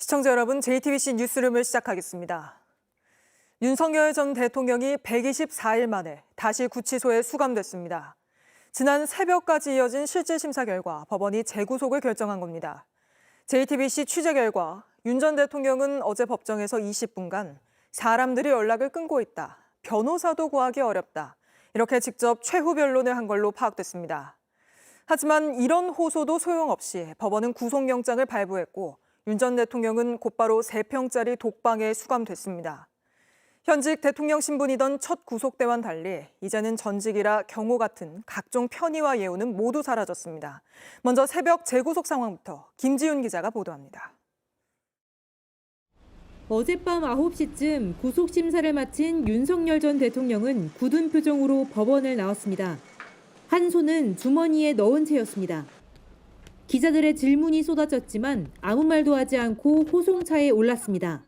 시청자 여러분, JTBC 뉴스룸을 시작하겠습니다. 윤석열 전 대통령이 124일 만에 다시 구치소에 수감됐습니다. 지난 새벽까지 이어진 실질심사 결과 법원이 재구속을 결정한 겁니다. JTBC 취재 결과 윤 전 대통령은 어제 법정에서 20분간 사람들이 연락을 끊고 있다, 변호사도 구하기 어렵다, 이렇게 직접 최후 변론을 한 걸로 파악됐습니다. 하지만 이런 호소도 소용없이 법원은 구속영장을 발부했고 윤 전 대통령은 곧바로 3평짜리 독방에 수감됐습니다. 현직 대통령 신분이던 첫 구속 때와는 달리 이제는 전직이라 경호 같은 각종 편의와 예우는 모두 사라졌습니다. 먼저 새벽 재구속 상황부터 김지윤 기자가 보도합니다. 어젯밤 9시쯤 구속심사를 마친 윤석열 전 대통령은 굳은 표정으로 법원을 나왔습니다. 한 손은 주머니에 넣은 채였습니다. 기자들의 질문이 쏟아졌지만 아무 말도 하지 않고 호송차에 올랐습니다.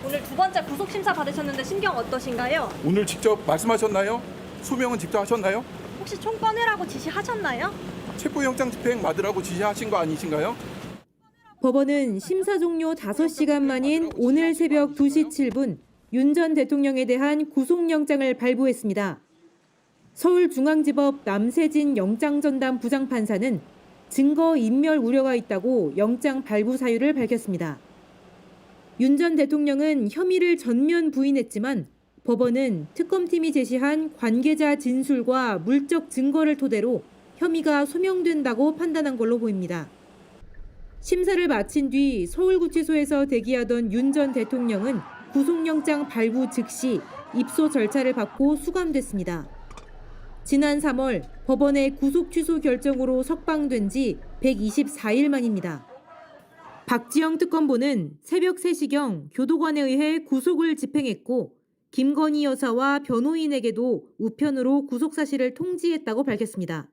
오늘 두 번째 구속심사 받으셨는데 심경 어떠신가요? 오늘 직접 말씀하셨나요? 소명은 직접 하셨나요? 혹시 총 꺼내라고 지시하셨나요? 체포영장 집행 받으라고 지시하신 거 아니신가요? 법원은 심사 종료 5시간 만인 오늘 새벽 2시 7분 윤 전 대통령에 대한 구속영장을 발부했습니다. 서울중앙지법 남세진 영장전담 부장판사는 증거 인멸 우려가 있다고 영장 발부 사유를 밝혔습니다. 윤 전 대통령은 혐의를 전면 부인했지만 법원은 특검팀이 제시한 관계자 진술과 물적 증거를 토대로 혐의가 소명된다고 판단한 걸로 보입니다. 심사를 마친 뒤 서울구치소에서 대기하던 윤 전 대통령은 구속영장 발부 즉시 입소 절차를 받고 수감됐습니다. 지난 3월 법원의 구속 취소 결정으로 석방된 지 124일 만입니다. 박지영 특검보는 새벽 3시경 교도관에 의해 구속을 집행했고 김건희 여사와 변호인에게도 우편으로 구속 사실을 통지했다고 밝혔습니다.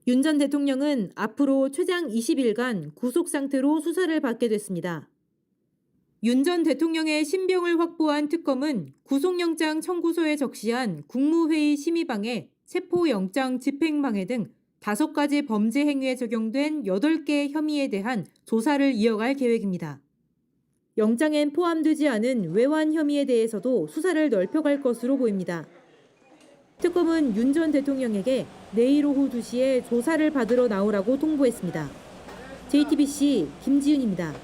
윤 전 대통령은 앞으로 최장 20일간 구속 상태로 수사를 받게 됐습니다. 윤 전 대통령의 신병을 확보한 특검은 구속영장 청구서에 적시한 국무회의 심의방해, 체포영장 집행방해 등 5가지 범죄 행위에 적용된 8개의 혐의에 대한 조사를 이어갈 계획입니다. 영장엔 포함되지 않은 외환 혐의에 대해서도 수사를 넓혀갈 것으로 보입니다. 특검은 윤 전 대통령에게 내일 오후 2시에 조사를 받으러 나오라고 통보했습니다. JTBC 김지윤입니다.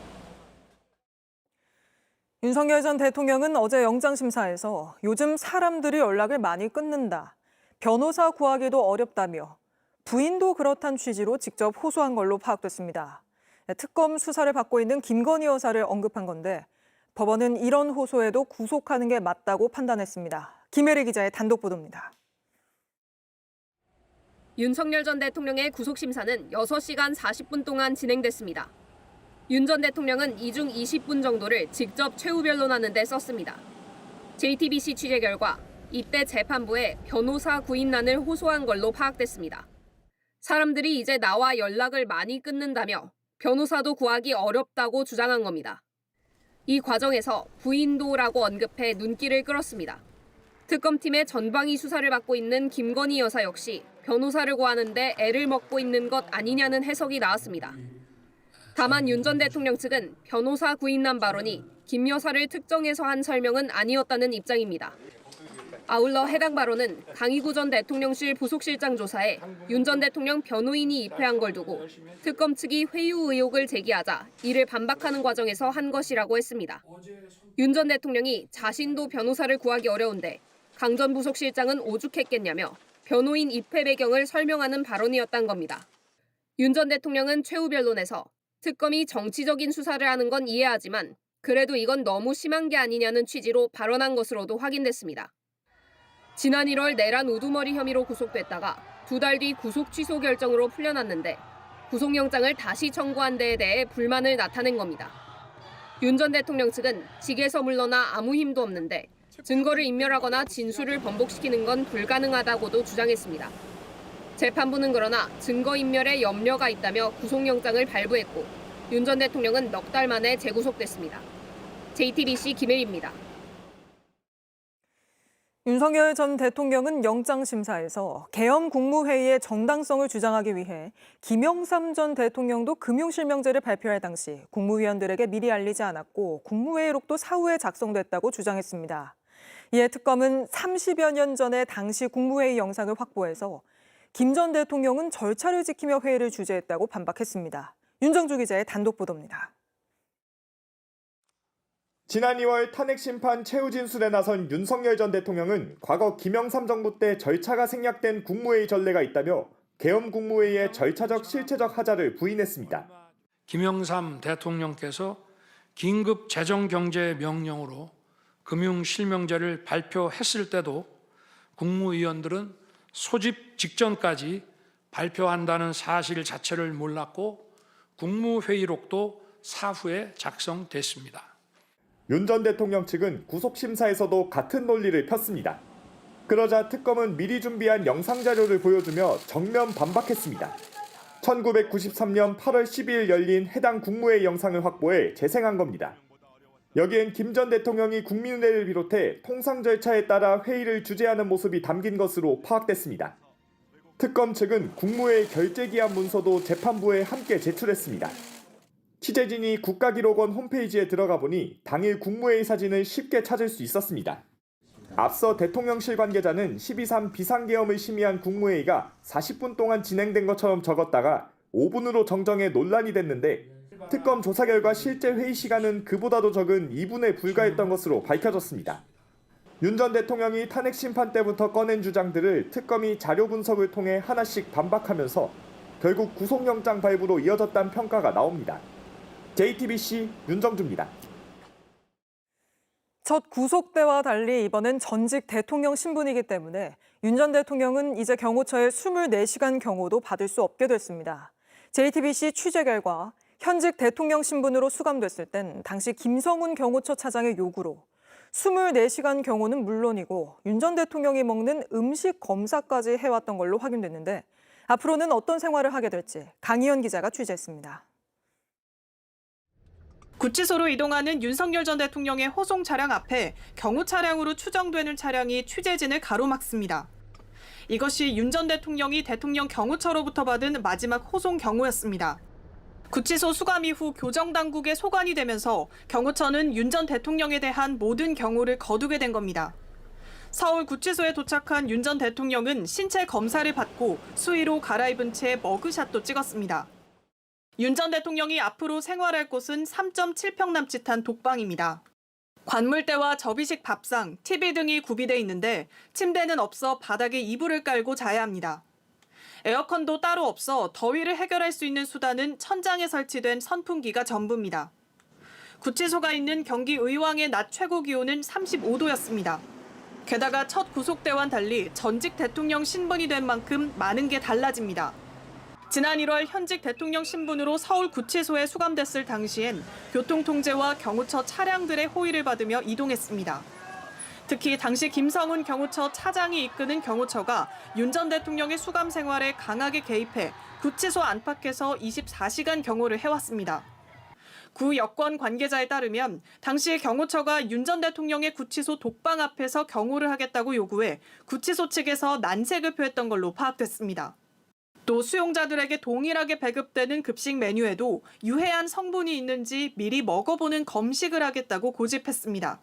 윤석열 전 대통령은 어제 영장심사에서 요즘 사람들이 연락을 많이 끊는다, 변호사 구하기도 어렵다며 부인도 그렇단 취지로 직접 호소한 걸로 파악됐습니다. 특검 수사를 받고 있는 김건희 여사를 언급한 건데 법원은 이런 호소에도 구속하는 게 맞다고 판단했습니다. 김혜리 기자의 단독 보도입니다. 윤석열 전 대통령의 구속심사는 6시간 40분 동안 진행됐습니다. 윤 전 대통령은 이 중 20분 정도를 직접 최후 변론하는 데 썼습니다. JTBC 취재 결과 이때 재판부에 변호사 구인난을 호소한 걸로 파악됐습니다. 사람들이 이제 나와 연락을 많이 끊는다며 변호사도 구하기 어렵다고 주장한 겁니다. 이 과정에서 부인도라고 언급해 눈길을 끌었습니다. 특검팀의 전방위 수사를 받고 있는 김건희 여사 역시 변호사를 구하는데 애를 먹고 있는 것 아니냐는 해석이 나왔습니다. 다만 윤 전 대통령 측은 변호사 구인난 발언이 김 여사를 특정해서 한 설명은 아니었다는 입장입니다. 아울러 해당 발언은 강희구 전 대통령실 부속실장 조사에 윤 전 대통령 변호인이 입회한 걸 두고 특검 측이 회유 의혹을 제기하자 이를 반박하는 과정에서 한 것이라고 했습니다. 윤 전 대통령이 자신도 변호사를 구하기 어려운데 강 전 부속실장은 오죽했겠냐며 변호인 입회 배경을 설명하는 발언이었단 겁니다. 윤 전 대통령은 최후 변론에서 특검이 정치적인 수사를 하는 건 이해하지만 그래도 이건 너무 심한 게 아니냐는 취지로 발언한 것으로도 확인됐습니다. 지난 1월 내란 우두머리 혐의로 구속됐다가 2달 뒤 구속 취소 결정으로 풀려났는데 구속영장을 다시 청구한 데에 대해 불만을 나타낸 겁니다. 윤 전 대통령 측은 직에서 물러나 아무 힘도 없는데 증거를 인멸하거나 진술을 번복시키는 건 불가능하다고도 주장했습니다. 재판부는 그러나 증거인멸에 염려가 있다며 구속영장을 발부했고 윤 전 대통령은 넉 달 만에 재구속됐습니다. JTBC 김혜리입니다. 윤석열 전 대통령은 영장심사에서 계엄 국무회의의 정당성을 주장하기 위해 김영삼 전 대통령도 금융실명제를 발표할 당시 국무위원들에게 미리 알리지 않았고 국무회의록도 사후에 작성됐다고 주장했습니다. 이에 특검은 30여 년 전에 당시 국무회의 영상을 확보해서 김 전 대통령은 절차를 지키며 회의를 주재했다고 반박했습니다. 윤정주 기자의 단독 보도입니다. 지난 2월 탄핵 심판 최후 진술에 나선 윤석열 전 대통령은 과거 김영삼 정부 때 절차가 생략된 국무회의 전례가 있다며 계엄 국무회의의 절차적 실체적 하자를 부인했습니다. 김영삼 대통령께서 긴급 재정경제 명령으로 금융실명제를 발표했을 때도 국무위원들은 소집 직전까지 발표한다는 사실 자체를 몰랐고 국무회의록도 사후에 작성됐습니다. 윤 전 대통령 측은 구속심사에서도 같은 논리를 폈습니다. 그러자 특검은 미리 준비한 영상자료를 보여주며 정면 반박했습니다. 1993년 8월 12일 열린 해당 국무회의 영상을 확보해 재생한 겁니다. 여기엔 김 전 대통령이 국민의회를 비롯해 통상 절차에 따라 회의를 주재하는 모습이 담긴 것으로 파악됐습니다. 특검 측은 국무회의 결재기한 문서도 재판부에 함께 제출했습니다. 취재진이 국가기록원 홈페이지에 들어가 보니 당일 국무회의 사진을 쉽게 찾을 수 있었습니다. 앞서 대통령실 관계자는 12.3 비상계엄을 심의한 국무회의가 40분 동안 진행된 것처럼 적었다가 5분으로 정정해 논란이 됐는데 특검 조사 결과 실제 회의 시간은 그보다도 적은 2분에 불과했던 것으로 밝혀졌습니다. 윤 전 대통령이 탄핵 심판 때부터 꺼낸 주장들을 특검이 자료 분석을 통해 하나씩 반박하면서 결국 구속영장 발부로 이어졌다는 평가가 나옵니다. JTBC 윤정주입니다. 첫 구속 때와 달리 이번엔 전직 대통령 신분이기 때문에 윤 전 대통령은 이제 경호처의 24시간 경호도 받을 수 없게 됐습니다. JTBC 취재 결과 현직 대통령 신분으로 수감됐을 땐 당시 김성훈 경호처 차장의 요구로 24시간 경호는 물론이고 윤 전 대통령이 먹는 음식 검사까지 해왔던 걸로 확인됐는데 앞으로는 어떤 생활을 하게 될지 강희연 기자가 취재했습니다. 구치소로 이동하는 윤석열 전 대통령의 호송 차량 앞에 경호 차량으로 추정되는 차량이 취재진을 가로막습니다. 이것이 윤 전 대통령이 대통령 경호처로부터 받은 마지막 호송 경호였습니다. 구치소 수감 이후 교정당국에 소관이 되면서 경호처는 윤 전 대통령에 대한 모든 경호를 거두게 된 겁니다. 서울 구치소에 도착한 윤 전 대통령은 신체 검사를 받고 수의로 갈아입은 채 머그샷도 찍었습니다. 윤 전 대통령이 앞으로 생활할 곳은 3.7평 남짓한 독방입니다. 관물대와 접이식 밥상, TV 등이 구비돼 있는데 침대는 없어 바닥에 이불을 깔고 자야 합니다. 에어컨도 따로 없어 더위를 해결할 수 있는 수단은 천장에 설치된 선풍기가 전부입니다. 구치소가 있는 경기 의왕의 낮 최고 기온은 35도였습니다. 게다가 첫 구속 때와는 달리 전직 대통령 신분이 된 만큼 많은 게 달라집니다. 지난 1월 현직 대통령 신분으로 서울 구치소에 수감됐을 당시엔 교통통제와 경호처 차량들의 호의를 받으며 이동했습니다. 특히 당시 김성훈 경호처 차장이 이끄는 경호처가 윤 전 대통령의 수감 생활에 강하게 개입해 구치소 안팎에서 24시간 경호를 해왔습니다. 구 여권 관계자에 따르면 당시 경호처가 윤 전 대통령의 구치소 독방 앞에서 경호를 하겠다고 요구해 구치소 측에서 난색을 표했던 걸로 파악됐습니다. 또 수용자들에게 동일하게 배급되는 급식 메뉴에도 유해한 성분이 있는지 미리 먹어보는 검식을 하겠다고 고집했습니다.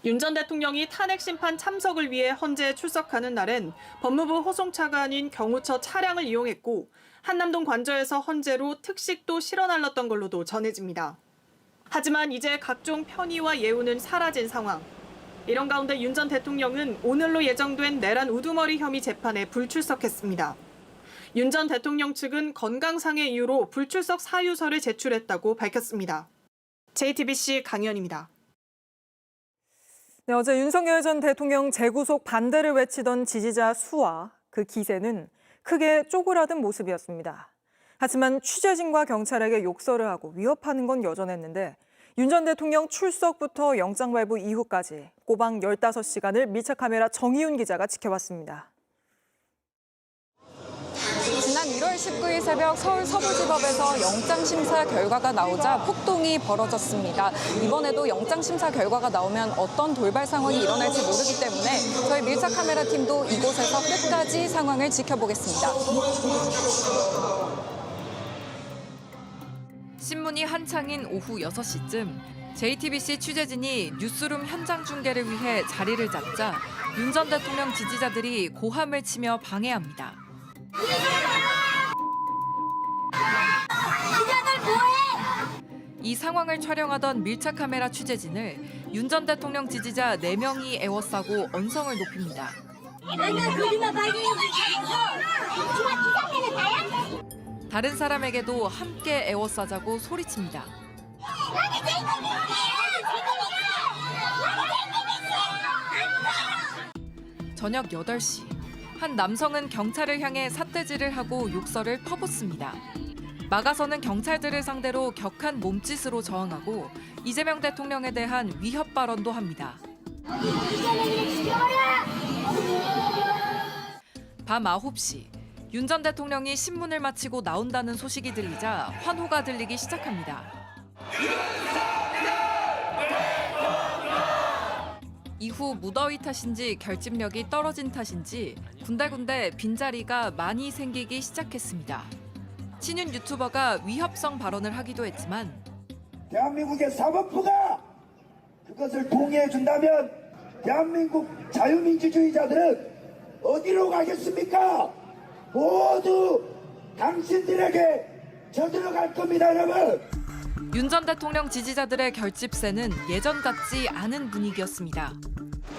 윤 전 대통령이 탄핵 심판 참석을 위해 헌재에 출석하는 날엔 법무부 호송차가 아닌 경호처 차량을 이용했고 한남동 관저에서 헌재로 특식도 실어 날랐던 걸로도 전해집니다. 하지만 이제 각종 편의와 예우는 사라진 상황. 이런 가운데 윤 전 대통령은 오늘로 예정된 내란 우두머리 혐의 재판에 불출석했습니다. 윤 전 대통령 측은 건강상의 이유로 불출석 사유서를 제출했다고 밝혔습니다. JTBC 강희연입니다. 네, 어제 윤석열 전 대통령 재구속 반대를 외치던 지지자 수와 그 기세는 크게 쪼그라든 모습이었습니다. 하지만 취재진과 경찰에게 욕설을 하고 위협하는 건 여전했는데 윤 전 대통령 출석부터 영장 발부 이후까지 꼬박 15시간을 밀착카메라 정희윤 기자가 지켜봤습니다. 지난 1월 19일 새벽 서울 서부지법에서 영장심사 결과가 나오자 폭동이 벌어졌습니다. 이번에도 영장심사 결과가 나오면 어떤 돌발 상황이 일어날지 모르기 때문에 저희 밀착 카메라 팀도 이곳에서 끝까지 상황을 지켜보겠습니다. 신문이 한창인 오후 6시쯤 JTBC 취재진이 뉴스룸 현장 중계를 위해 자리를 잡자 윤 전 대통령 지지자들이 고함을 치며 방해합니다. 이 상황을 촬영하던 밀착 카메라 취재진을 윤 전 대통령 지지자 4명이 에워싸고 언성을 높입니다. 다른 사람에게도 함께 에워싸자고 소리칩니다. 저녁 8시, 한 남성은 경찰을 향해 삿대질을 하고 욕설을 퍼붓습니다. 막아서는 경찰들을 상대로 격한 몸짓으로 저항하고 이재명 대통령에 대한 위협 발언도 합니다. 밤 9시, 윤 전 대통령이 신문을 마치고 나온다는 소식이 들리자 환호가 들리기 시작합니다. 이후 무더위 탓인지 결집력이 떨어진 탓인지 군데군데 빈자리가 많이 생기기 시작했습니다. 친윤 유튜버가 위협성 발언을 하기도 했지만 대한민국의 사법부가 그것을 동의해준다면 대한민국 자유민주주의자들은 어디로 가겠습니까? 모두 당신들에게 저들어갈 겁니다, 여러분. 윤 전 대통령 지지자들의 결집세는 예전 같지 않은 분위기였습니다.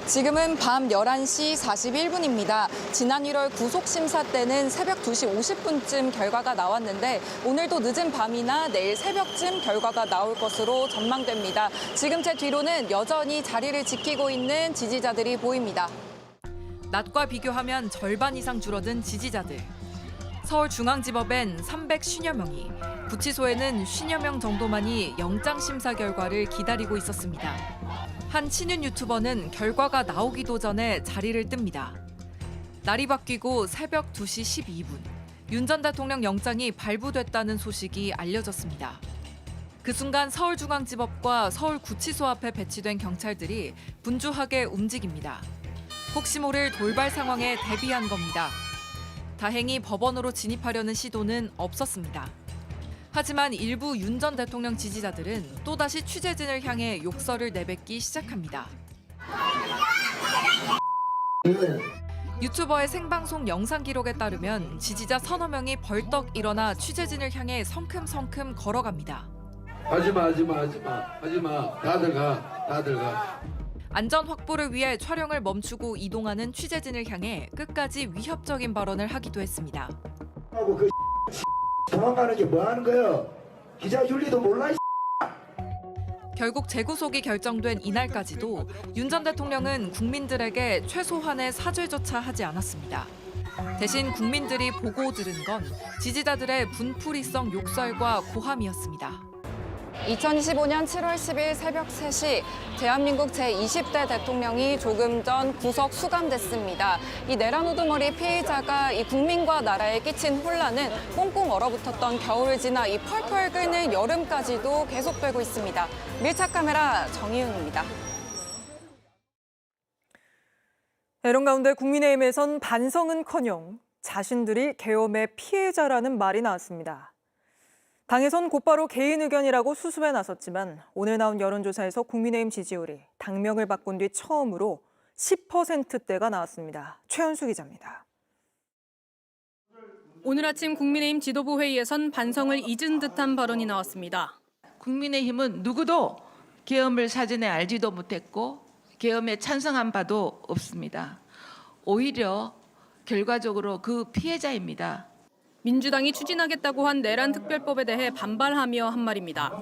지금은 밤 11시 41분입니다. 지난 1월 구속심사 때는 새벽 2시 50분쯤 결과가 나왔는데 오늘도 늦은 밤이나 내일 새벽쯤 결과가 나올 것으로 전망됩니다. 지금 제 뒤로는 여전히 자리를 지키고 있는 지지자들이 보입니다. 낮과 비교하면 절반 이상 줄어든 지지자들. 서울중앙지법엔 350여 명이, 구치소에는 50여 명 정도만이 영장심사 결과를 기다리고 있었습니다. 한 친윤 유튜버는 결과가 나오기도 전에 자리를 뜹니다. 날이 바뀌고 새벽 2시 12분, 윤 전 대통령 영장이 발부됐다는 소식이 알려졌습니다. 그 순간 서울중앙지법과 서울구치소 앞에 배치된 경찰들이 분주하게 움직입니다. 혹시 모를 돌발 상황에 대비한 겁니다. 다행히 법원으로 진입하려는 시도는 없었습니다. 하지만 일부 윤 전 대통령 지지자들은 또다시 취재진을 향해 욕설을 내뱉기 시작합니다. 유튜버의 생방송 영상 기록에 따르면 지지자 서너 명이 벌떡 일어나 취재진을 향해 성큼성큼 걸어갑니다. 하지마 다들 가. 안전 확보를 위해 촬영을 멈추고 이동하는 취재진을 향해 끝까지 위협적인 발언을 하기도 했습니다. 하고 그 도망가는 게 뭐 하는 거예요? 기자 윤리도 몰라. 결국 재구속이 결정된 이날까지도 윤 전 대통령은 국민들에게 최소한의 사죄조차 하지 않았습니다. 대신 국민들이 보고 들은 건 지지자들의 분풀이성 욕설과 고함이었습니다. 2025년 7월 10일 새벽 3시 대한민국 제20대 대통령이 조금 전 구속 수감됐습니다. 이 내란 우두머리 피의자가 이 국민과 나라에 끼친 혼란은 꽁꽁 얼어붙었던 겨울을 지나 이 펄펄 끓는 여름까지도 계속되고 있습니다. 밀착 카메라 정희윤입니다. 이런 가운데 국민의힘에선 반성은커녕 자신들이 계엄의 피해자라는 말이 나왔습니다. 당에선 곧바로 개인 의견이라고 수습에 나섰지만 오늘 나온 여론조사에서 국민의힘 지지율이 당명을 바꾼 뒤 처음으로 10%대가 나왔습니다. 최현수 기자입니다. 오늘 아침 국민의힘 지도부 회의에선 반성을 잊은 듯한 발언이 나왔습니다. 국민의힘은 누구도 계엄을 사전에 알지도 못했고 계엄에 찬성한 바도 없습니다. 오히려 결과적으로 그 피해자입니다. 민주당이 추진하겠다고 한 내란 특별법에 대해 반발하며 한 말입니다.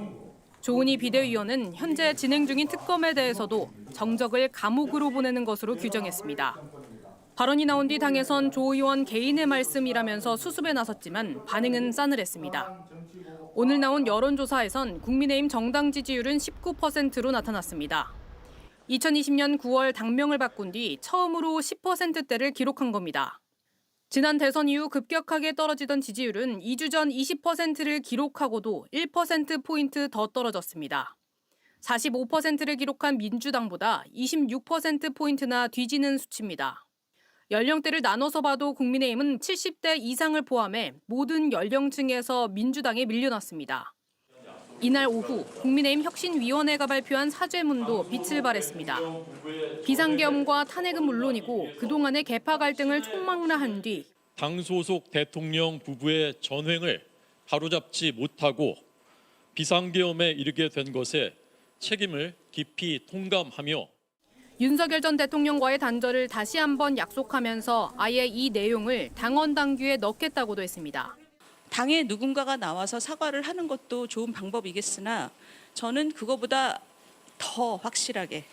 조은희 비대위원은 현재 진행 중인 특검에 대해서도 정적을 감옥으로 보내는 것으로 규정했습니다. 발언이 나온 뒤 당에선 조 의원 개인의 말씀이라면서 수습에 나섰지만 반응은 싸늘했습니다. 오늘 나온 여론조사에선 국민의힘 정당 지지율은 19%로 나타났습니다. 2020년 9월 당명을 바꾼 뒤 처음으로 10%대를 기록한 겁니다. 지난 대선 이후 급격하게 떨어지던 지지율은 2주 전 20%를 기록하고도 1%포인트 더 떨어졌습니다. 45%를 기록한 민주당보다 26%포인트나 뒤지는 수치입니다. 연령대를 나눠서 봐도 국민의힘은 70대 이상을 포함해 모든 연령층에서 민주당에 밀려났습니다. 이날 오후 국민의힘 혁신위원회가 발표한 사죄문도 빛을 발했습니다. 비상계엄과 탄핵은 물론이고 그동안의 계파 갈등을 총망라한 뒤 당 소속 대통령 부부의 전횡을 바로잡지 못하고 비상계엄에 이르게 된 것에 책임을 깊이 통감하며 윤석열 전 대통령과의 단절을 다시 한번 약속하면서 아예 이 내용을 당원 당규에 넣겠다고도 했습니다. 당에 누군가가 나와서 사과를 하는 것도 좋은 방법이겠으나 저는 그거보다 더 확실하게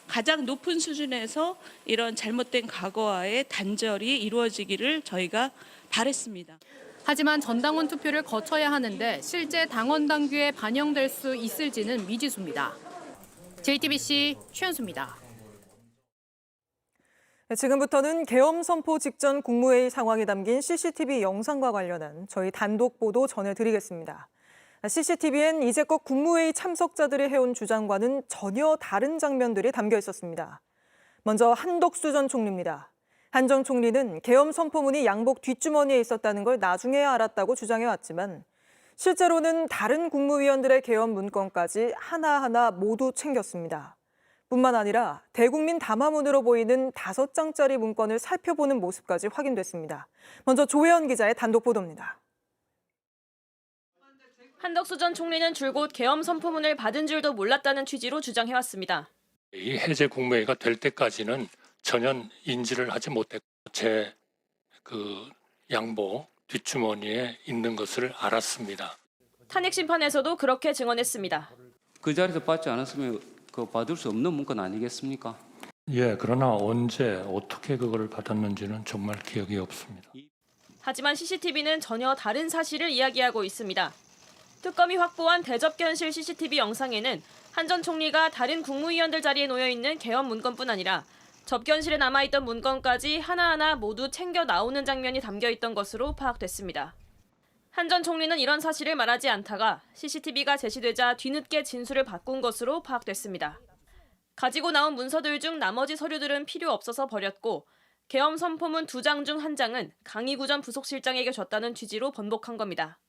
가장 높은 수준에서 이런 잘못된 과거와의 단절이 이루어지기를 저희가 바랬습니다. 하지만 전당원 투표를 거쳐야 하는데 실제 당원 당규에 반영될 수 있을지는 미지수입니다. JTBC 최현수입니다. 지금부터는 계엄 선포 직전 국무회의 상황이 담긴 CCTV 영상과 관련한 저희 단독 보도 전해드리겠습니다. CCTV엔 이제껏 국무회의 참석자들이 해온 주장과는 전혀 다른 장면들이 담겨 있었습니다. 먼저 한덕수 전 총리입니다. 한 전 총리는 계엄 선포문이 양복 뒷주머니에 있었다는 걸 나중에야 알았다고 주장해왔지만 실제로는 다른 국무위원들의 계엄 문건까지 하나하나 모두 챙겼습니다. 뿐만 아니라 대국민 담화문으로 보이는 5장짜리 문건을 살펴보는 모습까지 확인됐습니다. 먼저 조혜연 기자의 단독 보도입니다. 한덕수 전 총리는 줄곧 계엄 선포문을 받은 줄도 몰랐다는 취지로 주장해왔습니다. 이 해제 국무회의가 될 때까지는 전혀 인지를 하지 못했고 제 양복 뒷주머니에 있는 것을 알았습니다. 탄핵 심판에서도 그렇게 증언했습니다. 그 자리에서 받지 않았으면 받을 수 없는 문건 아니겠습니까? 예, 그러나 언제 어떻게 그걸 받았는지는 정말 기억이 없습니다. 하지만 CCTV는 전혀 다른 사실을 이야기하고 있습니다. 특검이 확보한 대접견실 CCTV 영상에는 한 전 총리가 다른 국무위원들 자리에 놓여있는 계엄 문건뿐 아니라 접견실에 남아있던 문건까지 하나하나 모두 챙겨 나오는 장면이 담겨있던 것으로 파악됐습니다. 한 전 총리는 이런 사실을 말하지 않다가 CCTV가 제시되자 뒤늦게 진술을 바꾼 것으로 파악됐습니다. 가지고 나온 문서들 중 나머지 서류들은 필요 없어서 버렸고 계엄 선포문 2장 중 1장은 강희구 전 부속실장에게 줬다는 취지로 번복한 겁니다.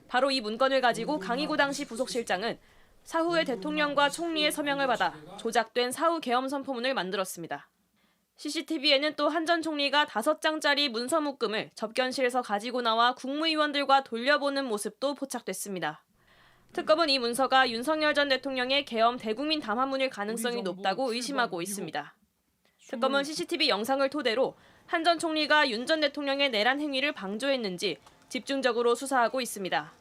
바로 이 문건을 가지고 강희구 당시 부속실장은 사후에 대통령과 총리의 서명을 받아 조작된 사후 계엄 선포문을 만들었습니다. CCTV에는 또 한 전 총리가 5장짜리 문서 묶음을 접견실에서 가지고 나와 국무위원들과 돌려보는 모습도 포착됐습니다. 특검은 이 문서가 윤석열 전 대통령의 계엄 대국민 담화문일 가능성이 높다고 의심하고 있습니다. 특검은 CCTV 영상을 토대로 한 전 총리가 윤 전 대통령의 내란 행위를 방조했는지 집중적으로 수사하고 있습니다.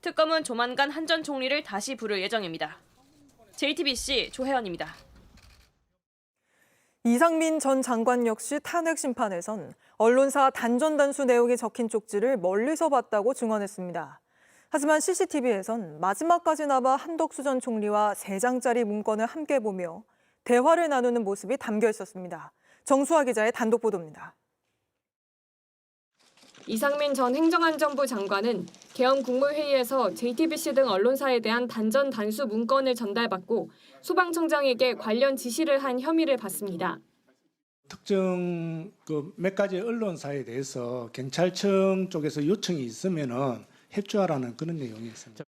특검은 조만간 한 전 총리를 다시 부를 예정입니다. JTBC 조혜연입니다. 이상민 전 장관 역시 탄핵 심판에선 언론사 단전 단수 내용이 적힌 쪽지를 멀리서 봤다고 증언했습니다. 하지만 CCTV에선 마지막까지나마 한덕수 전 총리와 3장짜리 문건을 함께 보며 대화를 나누는 모습이 담겨 있었습니다. 정수아 기자의 단독 보도입니다. 이상민 전 행정안전부 장관은 계엄 국무회의에서 JTBC 등 언론사에 대한 단전 단수 문건을 전달받고 소방청장에게 관련 지시를 한 혐의를 받습니다. 특정 몇 가지 언론사에 대해서 경찰청 쪽에서 요청이 있으면은 협조하라는 그런 내용이 있습니다.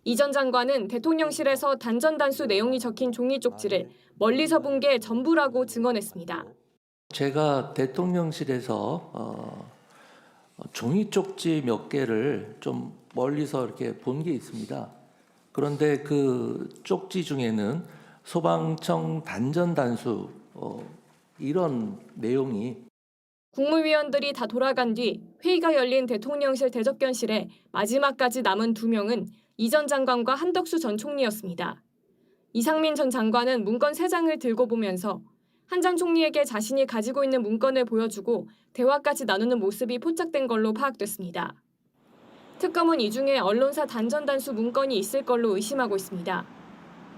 이 전 장관은 대통령실에서 단전 단수 내용이 적힌 종이 쪽지를 멀리서 본 게 전부라고 증언했습니다. 제가 대통령실에서 종이 쪽지 몇 개를 좀 멀리서 이렇게 본 게 있습니다. 그런데 그 쪽지 중에는 소방청 단전 단수 이런 내용이 국무위원들이 다 돌아간 뒤 회의가 열린 대통령실 대접견실에 마지막까지 남은 2명은 이 전 장관과 한덕수 전 총리였습니다. 이상민 전 장관은 문건 3장을 들고 보면서 한 전 총리에게 자신이 가지고 있는 문건을 보여주고 대화까지 나누는 모습이 포착된 걸로 파악됐습니다. 특검은 이 중에 언론사 단전 단수 문건이 있을 걸로 의심하고 있습니다.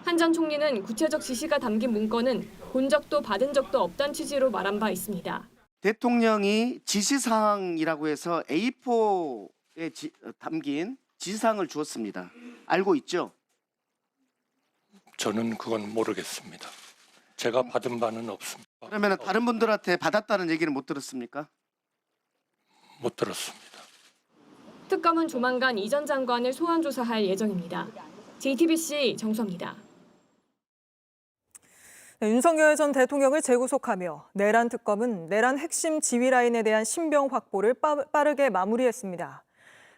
한 전 총리는 구체적 지시가 담긴 문건은 본 적도 받은 적도 없다는 취지로 말한 바 있습니다. 대통령이 지시사항이라고 해서 A4에 담긴 지시사항을 주었습니다. 알고 있죠? 저는 그건 모르겠습니다. 제가 받은 바는 없습니다. 그러면 다른 분들한테 받았다는 얘기는 못 들었습니까? 못 들었습니다. 특검은 조만간 이 전 장관을 소환 조사할 예정입니다. JTBC 정수입니다. 네, 윤석열 전 대통령을 재구속하며 내란 특검은 내란 핵심 지휘 라인에 대한 신병 확보를 빠르게 마무리했습니다.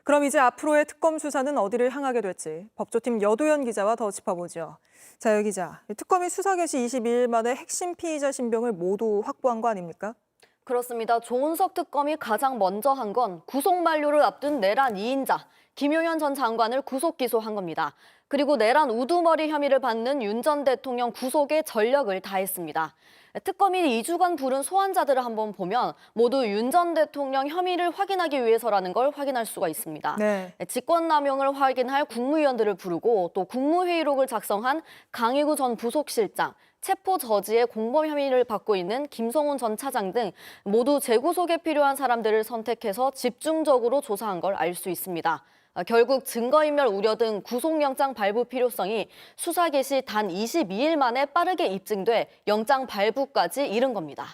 그럼 이제 앞으로의 특검 수사는 어디를 향하게 될지 법조팀 여도현 기자와 더 짚어보죠. 자, 여 기자, 특검이 수사 개시 22일 만에 핵심 피의자 신병을 모두 확보한 거 아닙니까? 그렇습니다. 조은석 특검이 가장 먼저 한 건 구속 만료를 앞둔 내란 2인자 김용현 전 장관을 구속 기소한 겁니다. 그리고 내란 우두머리 혐의를 받는 윤 전 대통령 구속에 전력을 다했습니다. 특검이 2주간 부른 소환자들을 한번 보면 모두 윤 전 대통령 혐의를 확인하기 위해서라는 걸 확인할 수가 있습니다. 네. 직권남용을 확인할 국무위원들을 부르고 또 국무회의록을 작성한 강희구 전 부속실장, 체포 저지의 공범 혐의를 받고 있는 김성훈 전 차장 등 모두 재구속에 필요한 사람들을 선택해서 집중적으로 조사한 걸 알 수 있습니다. 결국 증거인멸 우려 등 구속영장 발부 필요성이 수사 개시 단 22일 만에 빠르게 입증돼 영장 발부까지 이른 겁니다.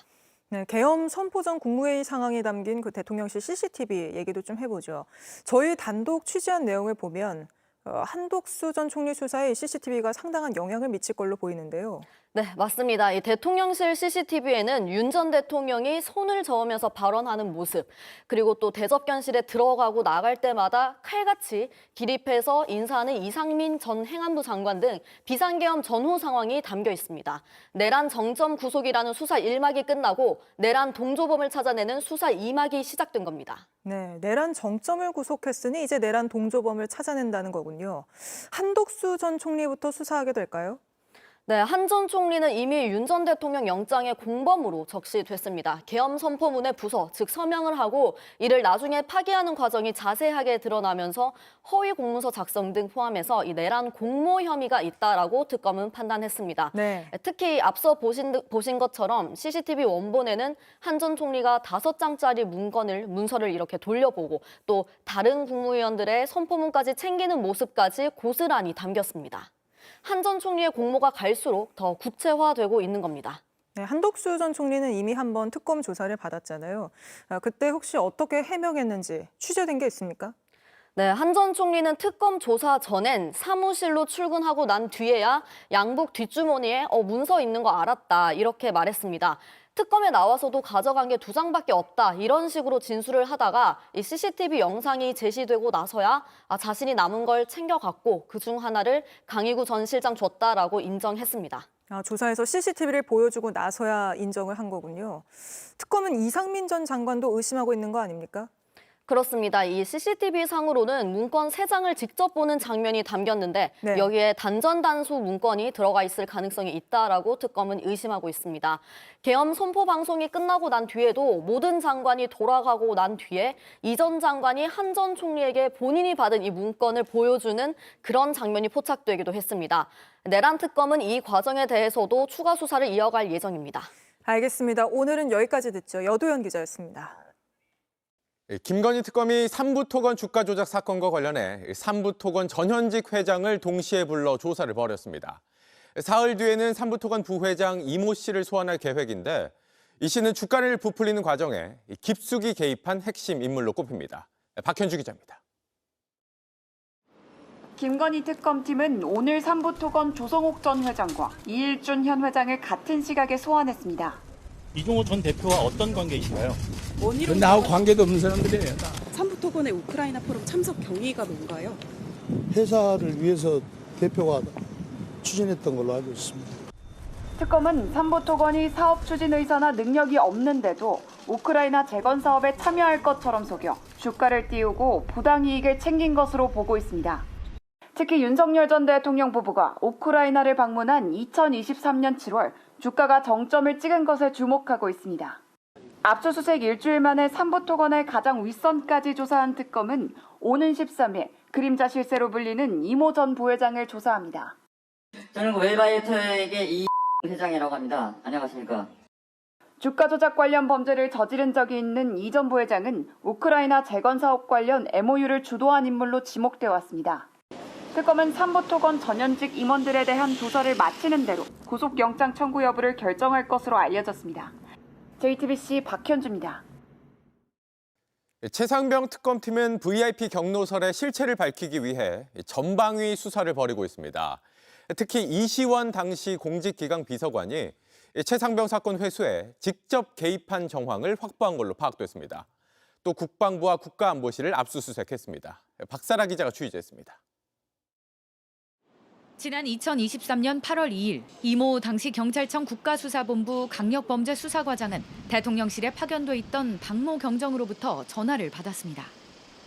네, 계엄 선포 전 국무회의 상황이 담긴 그 대통령실 CCTV 얘기도 좀 해보죠. 저희 단독 취재한 내용을 보면 한독수 전 총리 수사에 CCTV가 상당한 영향을 미칠 걸로 보이는데요. 네, 맞습니다. 이 대통령실 CCTV에는 윤 전 대통령이 손을 저으면서 발언하는 모습, 그리고 또 대접견실에 들어가고 나갈 때마다 칼같이 기립해서 인사하는 이상민 전 행안부 장관 등 비상계엄 전후 상황이 담겨 있습니다. 내란 정점 구속이라는 수사 1막이 끝나고 내란 동조범을 찾아내는 수사 2막이 시작된 겁니다. 네, 내란 정점을 구속했으니 이제 내란 동조범을 찾아낸다는 거군요. 한독수 전 총리부터 수사하게 될까요? 네, 한 전 총리는 이미 윤 전 대통령 영장의 공범으로 적시됐습니다. 계엄 선포문에 부서, 즉 서명을 하고 이를 나중에 파기하는 과정이 자세하게 드러나면서 허위 공문서 작성 등 포함해서 이 내란 공모 혐의가 있다라고 특검은 판단했습니다. 네. 특히 앞서 보신 것처럼 CCTV 원본에는 한 전 총리가 5장짜리 문서를 이렇게 돌려보고 또 다른 국무위원들의 선포문까지 챙기는 모습까지 고스란히 담겼습니다. 한 전 총리의 공모가 갈수록 더 구체화되고 있는 겁니다. 네, 한독수 전 총리는 이미 한번 특검 조사를 받았잖아요. 그때 혹시 어떻게 해명했는지 취재된 게 있습니까? 네, 한 전 총리는 특검 조사 전엔 사무실로 출근하고 난 뒤에야 양복 뒷주머니에 문서 있는 거 알았다 이렇게 말했습니다. 특검에 나와서도 가져간 게 2장밖에 없다 이런 식으로 진술을 하다가 이 CCTV 영상이 제시되고 나서야 자신이 남은 걸 챙겨갔고 그중 하나를 강희구 전 실장 줬다라고 인정했습니다. 조사에서 CCTV를 보여주고 나서야 인정을 한 거군요. 특검은 이상민 전 장관도 의심하고 있는 거 아닙니까? 그렇습니다. 이 CCTV 상으로는 문건 3장을 직접 보는 장면이 담겼는데 네. 여기에 단전단수 문건이 들어가 있을 가능성이 있다라고 특검은 의심하고 있습니다. 계엄 선포 방송이 끝나고 난 뒤에도 모든 장관이 돌아가고 난 뒤에 이 전 장관이 한 전 총리에게 본인이 받은 이 문건을 보여주는 그런 장면이 포착되기도 했습니다. 내란 특검은 이 과정에 대해서도 추가 수사를 이어갈 예정입니다. 알겠습니다. 오늘은 여기까지 듣죠. 여도현 기자였습니다. 김건희 특검이 삼부토건 주가 조작 사건과 관련해 삼부토건 전현직 회장을 동시에 불러 조사를 벌였습니다. 사흘 뒤에는 삼부토건 부회장 이모 씨를 소환할 계획인데 이 씨는 주가를 부풀리는 과정에 깊숙이 개입한 핵심 인물로 꼽힙니다. 박현주 기자입니다. 김건희 특검팀은 오늘 삼부토건 조성옥 전 회장과 이일준 현 회장을 같은 시각에 소환했습니다. 이종호 전 대표와 어떤 관계이신가요? 나하고 관계도 없는 사람들이에요. 삼부토건의 우크라이나 포럼 참석 경위가 뭔가요? 회사를 위해서 대표가 추진했던 걸로 알고 있습니다. 특검은 삼부토건이 사업 추진 의사나 능력이 없는데도 우크라이나 재건 사업에 참여할 것처럼 속여 주가를 띄우고 부당이익을 챙긴 것으로 보고 있습니다. 특히 윤석열 전 대통령 부부가 우크라이나를 방문한 2023년 7월 주가가 정점을 찍은 것에 주목하고 있습니다. 압수수색 일주일 만에 삼부토건의 가장 윗선까지 조사한 특검은 오는 13일 그림자 실세로 불리는 이모 전 부회장을 조사합니다. 저는 웰바이오텍의 이 회장이라고 합니다. 안녕하십니까? 주가 조작 관련 범죄를 저지른 적이 있는 이 전 부회장은 우크라이나 재건 사업 관련 MOU를 주도한 인물로 지목돼 왔습니다. 특검은 삼부토건 전현직 임원들에 대한 조사를 마치는 대로 구속영장 청구 여부를 결정할 것으로 알려졌습니다. JTBC 박현주입니다. 최상병 특검팀은 VIP 경로설의 실체를 밝히기 위해 전방위 수사를 벌이고 있습니다. 특히 이시원 당시 공직기강 비서관이 최상병 사건 회수에 직접 개입한 정황을 확보한 걸로 파악됐습니다. 또 국방부와 국가안보실을 압수수색했습니다. 박사라 기자가 취재했습니다. 지난 2023년 8월 2일 이모 당시 경찰청 국가수사본부 강력범죄수사과장은 대통령실에 파견돼 있던 박모 경정으로부터 전화를 받았습니다.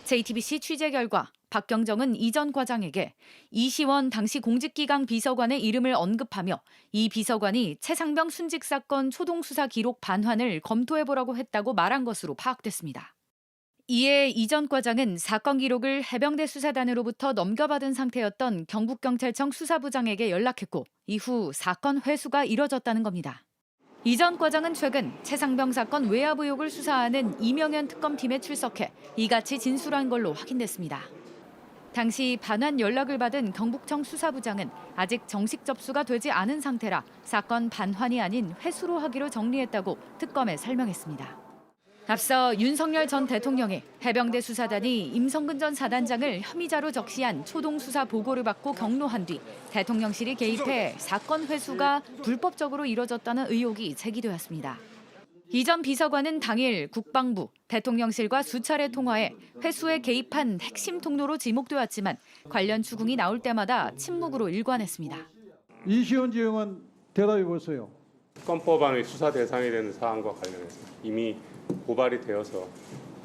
JTBC 취재 결과 박 경정은 이 전 과장에게 이시원 당시 공직기강 비서관의 이름을 언급하며 이 비서관이 최상병 순직 사건 초동수사 기록 반환을 검토해보라고 했다고 말한 것으로 파악됐습니다. 이에 이 전 과장은 사건 기록을 해병대 수사단으로부터 넘겨받은 상태였던 경북경찰청 수사부장에게 연락했고 이후 사건 회수가 이뤄졌다는 겁니다. 이 전 과장은 최근 최상병 사건 외압 의혹을 수사하는 이명현 특검팀에 출석해 이같이 진술한 걸로 확인됐습니다. 당시 반환 연락을 받은 경북청 수사부장은 아직 정식 접수가 되지 않은 상태라 사건 반환이 아닌 회수로 하기로 정리했다고 특검에 설명했습니다. 앞서 윤석열 전 대통령이 해병대 수사단이 임성근 전 사단장을 혐의자로 적시한 초동수사 보고를 받고 경로한 뒤 대통령실이 개입해 사건 회수가 불법적으로 이뤄졌다는 의혹이 제기되었습니다. 이 전 비서관은 당일 국방부, 대통령실과 수차례 통화해 회수에 개입한 핵심 통로로 지목되었지만 관련 추궁이 나올 때마다 침묵으로 일관했습니다. 이시원 지형은 대답해 보세요. 특검법안의 수사 대상이 되는 사안과 관련해서 이미 고발이 되어서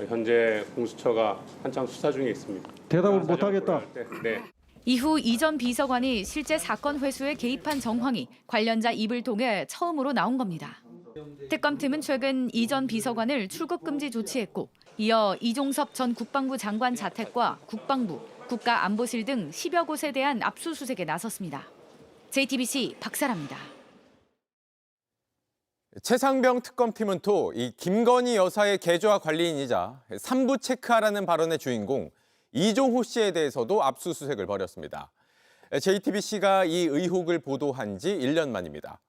현재 공수처가 한창 수사 중에 있습니다. 대답을 못하겠다. 네. 이후 이 전 비서관이 실제 사건 회수에 개입한 정황이 관련자 입을 통해 처음으로 나온 겁니다. 특검팀은 최근 이 전 비서관을 출국 금지 조치했고 이어 이종섭 전 국방부 장관 자택과 국방부, 국가안보실 등 10여 곳에 대한 압수수색에 나섰습니다. JTBC 박사라입니다. 최상병 특검팀은 또 이 김건희 여사의 계좌 관리인이자 삼부 체크하라는 발언의 주인공 이종호 씨에 대해서도 압수수색을 벌였습니다. JTBC가 이 의혹을 보도한 지 1년 만입니다.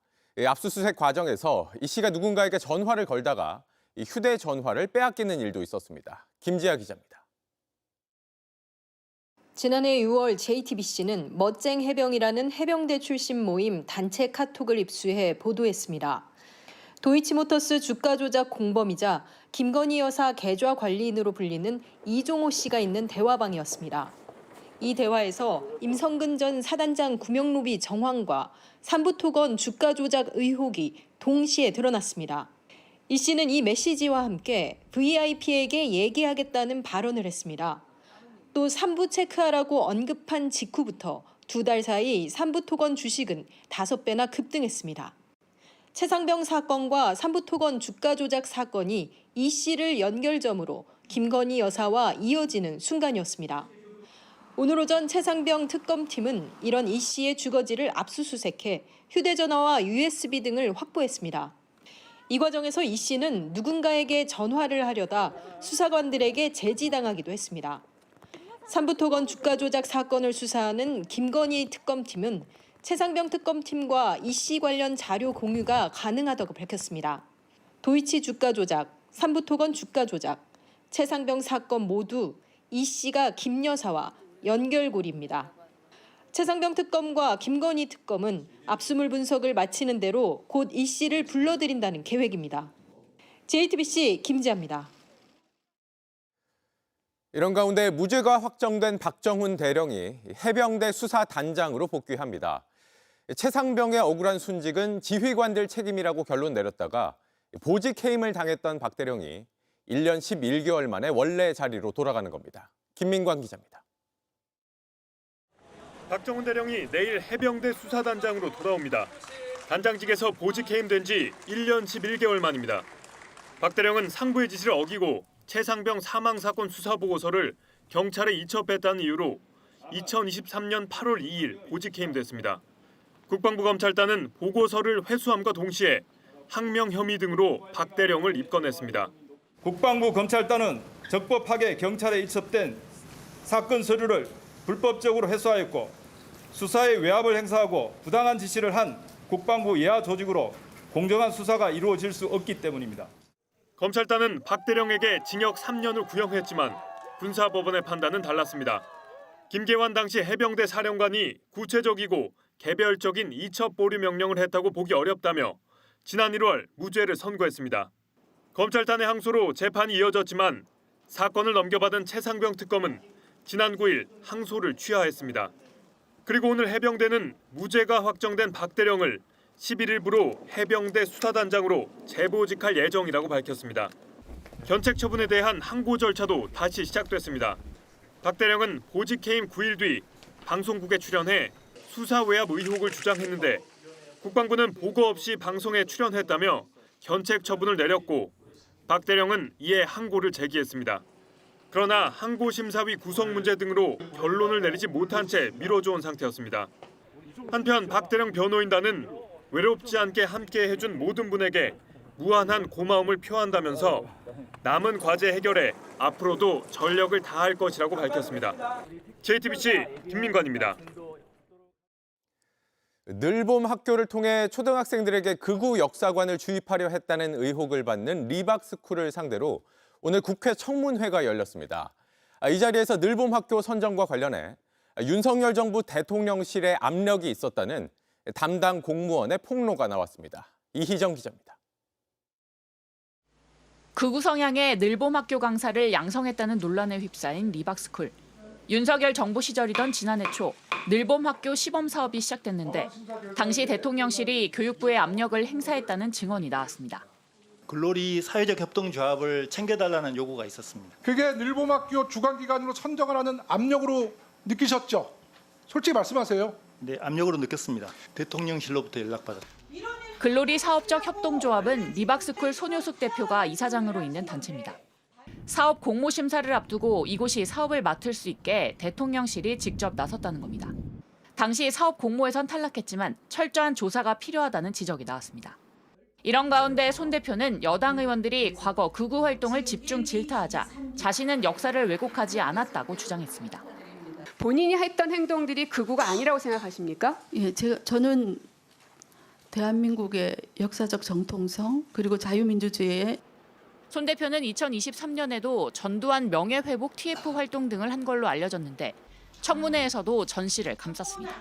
압수수색 과정에서 이 씨가 누군가에게 전화를 걸다가 이 휴대전화를 빼앗기는 일도 있었습니다. 김지아 기자입니다. 지난해 6월 JTBC는 멋쟁 해병이라는 해병대 출신 모임 단체 카톡을 입수해 보도했습니다. 도이치모터스 주가 조작 공범이자 김건희 여사 계좌 관리인으로 불리는 이종호 씨가 있는 대화방이었습니다. 이 대화에서 임성근 전 사단장 구명로비 정황과 삼부토건 주가 조작 의혹이 동시에 드러났습니다. 이 씨는 이 메시지와 함께 VIP에게 얘기하겠다는 발언을 했습니다. 또 삼부 체크하라고 언급한 직후부터 2달 사이 삼부토건 주식은 5배나 급등했습니다. 최상병 사건과 삼부토건 주가 조작 사건이 이 씨를 연결점으로 김건희 여사와 이어지는 순간이었습니다. 오늘 오전 최상병 특검팀은 이런 이 씨의 주거지를 압수수색해 휴대전화와 USB 등을 확보했습니다. 이 과정에서 이 씨는 누군가에게 전화를 하려다 수사관들에게 제지당하기도 했습니다. 삼부토건 주가 조작 사건을 수사하는 김건희 특검팀은 최상병 특검팀과 이 씨 관련 자료 공유가 가능하다고 밝혔습니다. 도이치 주가 조작, 삼부토건 주가 조작, 최상병 사건 모두 이 씨가 김 여사와 연결고리입니다. 최상병 특검과 김건희 특검은 압수물 분석을 마치는 대로 곧 이 씨를 불러들인다는 계획입니다. JTBC 김지아입니다. 이런 가운데 무죄가 확정된 박정훈 대령이 해병대 수사단장으로 복귀합니다. 최상병의 억울한 순직은 지휘관들 책임이라고 결론 내렸다가 보직 해임을 당했던 박 대령이 1년 11개월 만에 원래 자리로 돌아가는 겁니다. 김민광 기자입니다. 박정훈 대령이 내일 해병대 수사단장으로 돌아옵니다. 단장직에서 보직 해임된 지 1년 11개월 만입니다. 박 대령은 상부의 지시를 어기고 최상병 사망 사건 수사 보고서를 경찰에 이첩했다는 이유로 2023년 8월 2일 보직 해임됐습니다. 국방부 검찰단은 보고서를 회수함과 동시에 항명 혐의 등으로 박대령을 입건했습니다. 국방부 검찰단은 적법하게 경찰에 입첩된 사건 서류를 불법적으로 회수하였고 수사에 외압을 행사하고 부당한 지시를 한 국방부 예하 조직으로 공정한 수사가 이루어질 수 없기 때문입니다. 검찰단은 박대령에게 징역 3년을 구형했지만 군사법원의 판단은 달랐습니다. 김계환 당시 해병대 사령관이 구체적이고 개별적인 이첩 보류 명령을 했다고 보기 어렵다며 지난 1월 무죄를 선고했습니다. 검찰단의 항소로 재판이 이어졌지만 사건을 넘겨받은 최상병 특검은 지난 9일 항소를 취하했습니다. 그리고 오늘 해병대는 무죄가 확정된 박대령을 11일부로 해병대 수사단장으로 재보직할 예정이라고 밝혔습니다. 견책 처분에 대한 항고 절차도 다시 시작됐습니다. 박대령은 보직 해임 9일 뒤 방송국에 출연해 수사 외압 의혹을 주장했는데 국방부는 보고 없이 방송에 출연했다며 견책 처분을 내렸고 박대령은 이에 항고를 제기했습니다. 그러나 항고심사위 구성 문제 등으로 결론을 내리지 못한 채 미뤄져온 상태였습니다. 한편 박대령 변호인단은 외롭지 않게 함께 해준 모든 분에게 무한한 고마움을 표한다면서 남은 과제 해결에 앞으로도 전력을 다할 것이라고 밝혔습니다. JTBC 김민관입니다. 늘봄 학교를 통해 초등학생들에게 극우 역사관을 주입하려 했다는 의혹을 받는 리박스쿨을 상대로 오늘 국회 청문회가 열렸습니다. 이 자리에서 늘봄 학교 선정과 관련해 윤석열 정부 대통령실에 압력이 있었다는 담당 공무원의 폭로가 나왔습니다. 이희정 기자입니다. 극우 성향의 늘봄 학교 강사를 양성했다는 논란에 휩싸인 리박스쿨. 윤석열 정부 시절이던 지난해 초 늘봄 학교 시범 사업이 시작됐는데 당시 대통령실이 교육부에 압력을 행사했다는 증언이 나왔습니다. 글로리 사회적 협동조합을 챙겨달라는 요구가 있었습니다. 그게 늘봄학교 주관기관으로 선정을 하는 압력으로 느끼셨죠? 솔직히 말씀하세요. 네, 압력으로 느꼈습니다. 대통령실로부터 연락받았습니다. 글로리 사업적 협동조합은 리박스쿨 손효숙 대표가 이사장으로 있는 단체입니다. 사업 공모 심사를 앞두고 이곳이 사업을 맡을 수 있게 대통령실이 직접 나섰다는 겁니다. 당시 사업 공모에선 탈락했지만 철저한 조사가 필요하다는 지적이 나왔습니다. 이런 가운데 손 대표는 여당 의원들이 과거 극우 활동을 집중 질타하자 자신은 역사를 왜곡하지 않았다고 주장했습니다. 본인이 했던 행동들이 극우가 아니라고 생각하십니까? 예, 저는 대한민국의 역사적 정통성 그리고 자유민주주의의 손 대표는 2023년에도 전두환 명예회복 TF 활동 등을 한 걸로 알려졌는데 청문회에서도 전 씨를 감쌌습니다.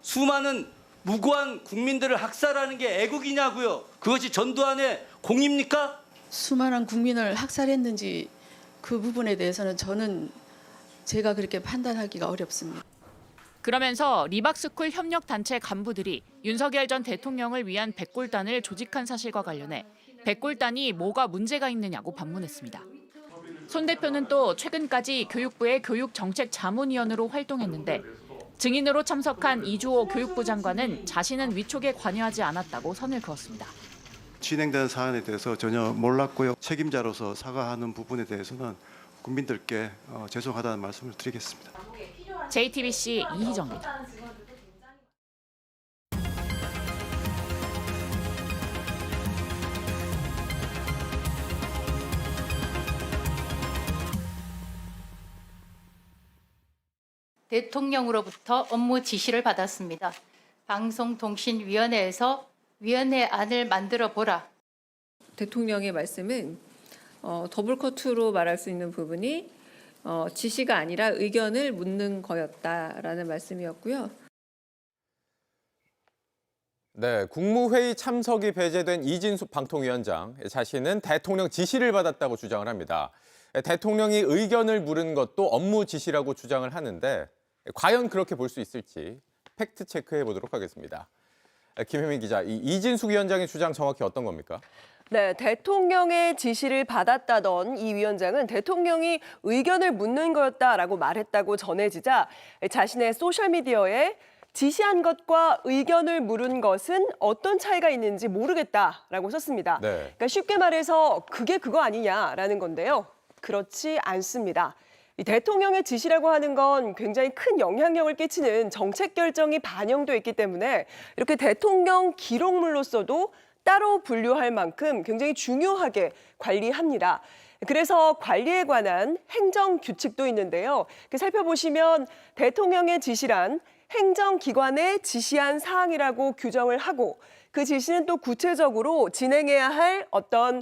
수많은 무고한 국민들을 학살하는 게 애국이냐고요. 그것이 전두환의 공입니까? 수많은 국민을 학살했는지 그 부분에 대해서는 제가 그렇게 판단하기가 어렵습니다. 그러면서 리박스쿨 협력단체 간부들이 윤석열 전 대통령을 위한 백골단을 조직한 사실과 관련해 백골단이 뭐가 문제가 있느냐고 반문했습니다. 손 대표는 또 최근까지 교육부의 교육정책자문위원으로 활동했는데 증인으로 참석한 이주호 교육부 장관은 자신은 위촉에 관여하지 않았다고 선을 그었습니다. 진행된 사안에 대해서 전혀 몰랐고요. 책임자로서 사과하는 부분에 대해서는 국민들께 죄송하다는 말씀을 드리겠습니다. JTBC 이희정입니다. 대통령으로부터 업무 지시를 받았습니다. 방송통신위원회에서 위원회 안을 만들어 보라. 대통령의 말씀은 더블커트로 말할 수 있는 부분이 지시가 아니라 의견을 묻는 거였다라는 말씀이었고요. 네, 국무회의 참석이 배제된 이진숙 방통위원장 자신은 대통령 지시를 받았다고 주장을 합니다. 대통령이 의견을 물은 것도 업무 지시라고 주장을 하는데 과연 그렇게 볼 수 있을지 팩트 체크해 보도록 하겠습니다. 김혜민 기자, 이진숙 위원장의 주장 정확히 어떤 겁니까? 네, 대통령의 지시를 받았다던 이 위원장은 대통령이 의견을 묻는 거였다라고 말했다고 전해지자 자신의 소셜미디어에 지시한 것과 의견을 물은 것은 어떤 차이가 있는지 모르겠다라고 썼습니다. 네. 그러니까 쉽게 말해서 그게 그거 아니냐라는 건데요. 그렇지 않습니다. 이 대통령의 지시라고 하는 건 굉장히 큰 영향력을 끼치는 정책 결정이 반영돼 있기 때문에 이렇게 대통령 기록물로서도 따로 분류할 만큼 굉장히 중요하게 관리합니다. 그래서 관리에 관한 행정 규칙도 있는데요. 살펴보시면 대통령의 지시란 행정기관에 지시한 사항이라고 규정을 하고 그 지시는 또 구체적으로 진행해야 할 어떤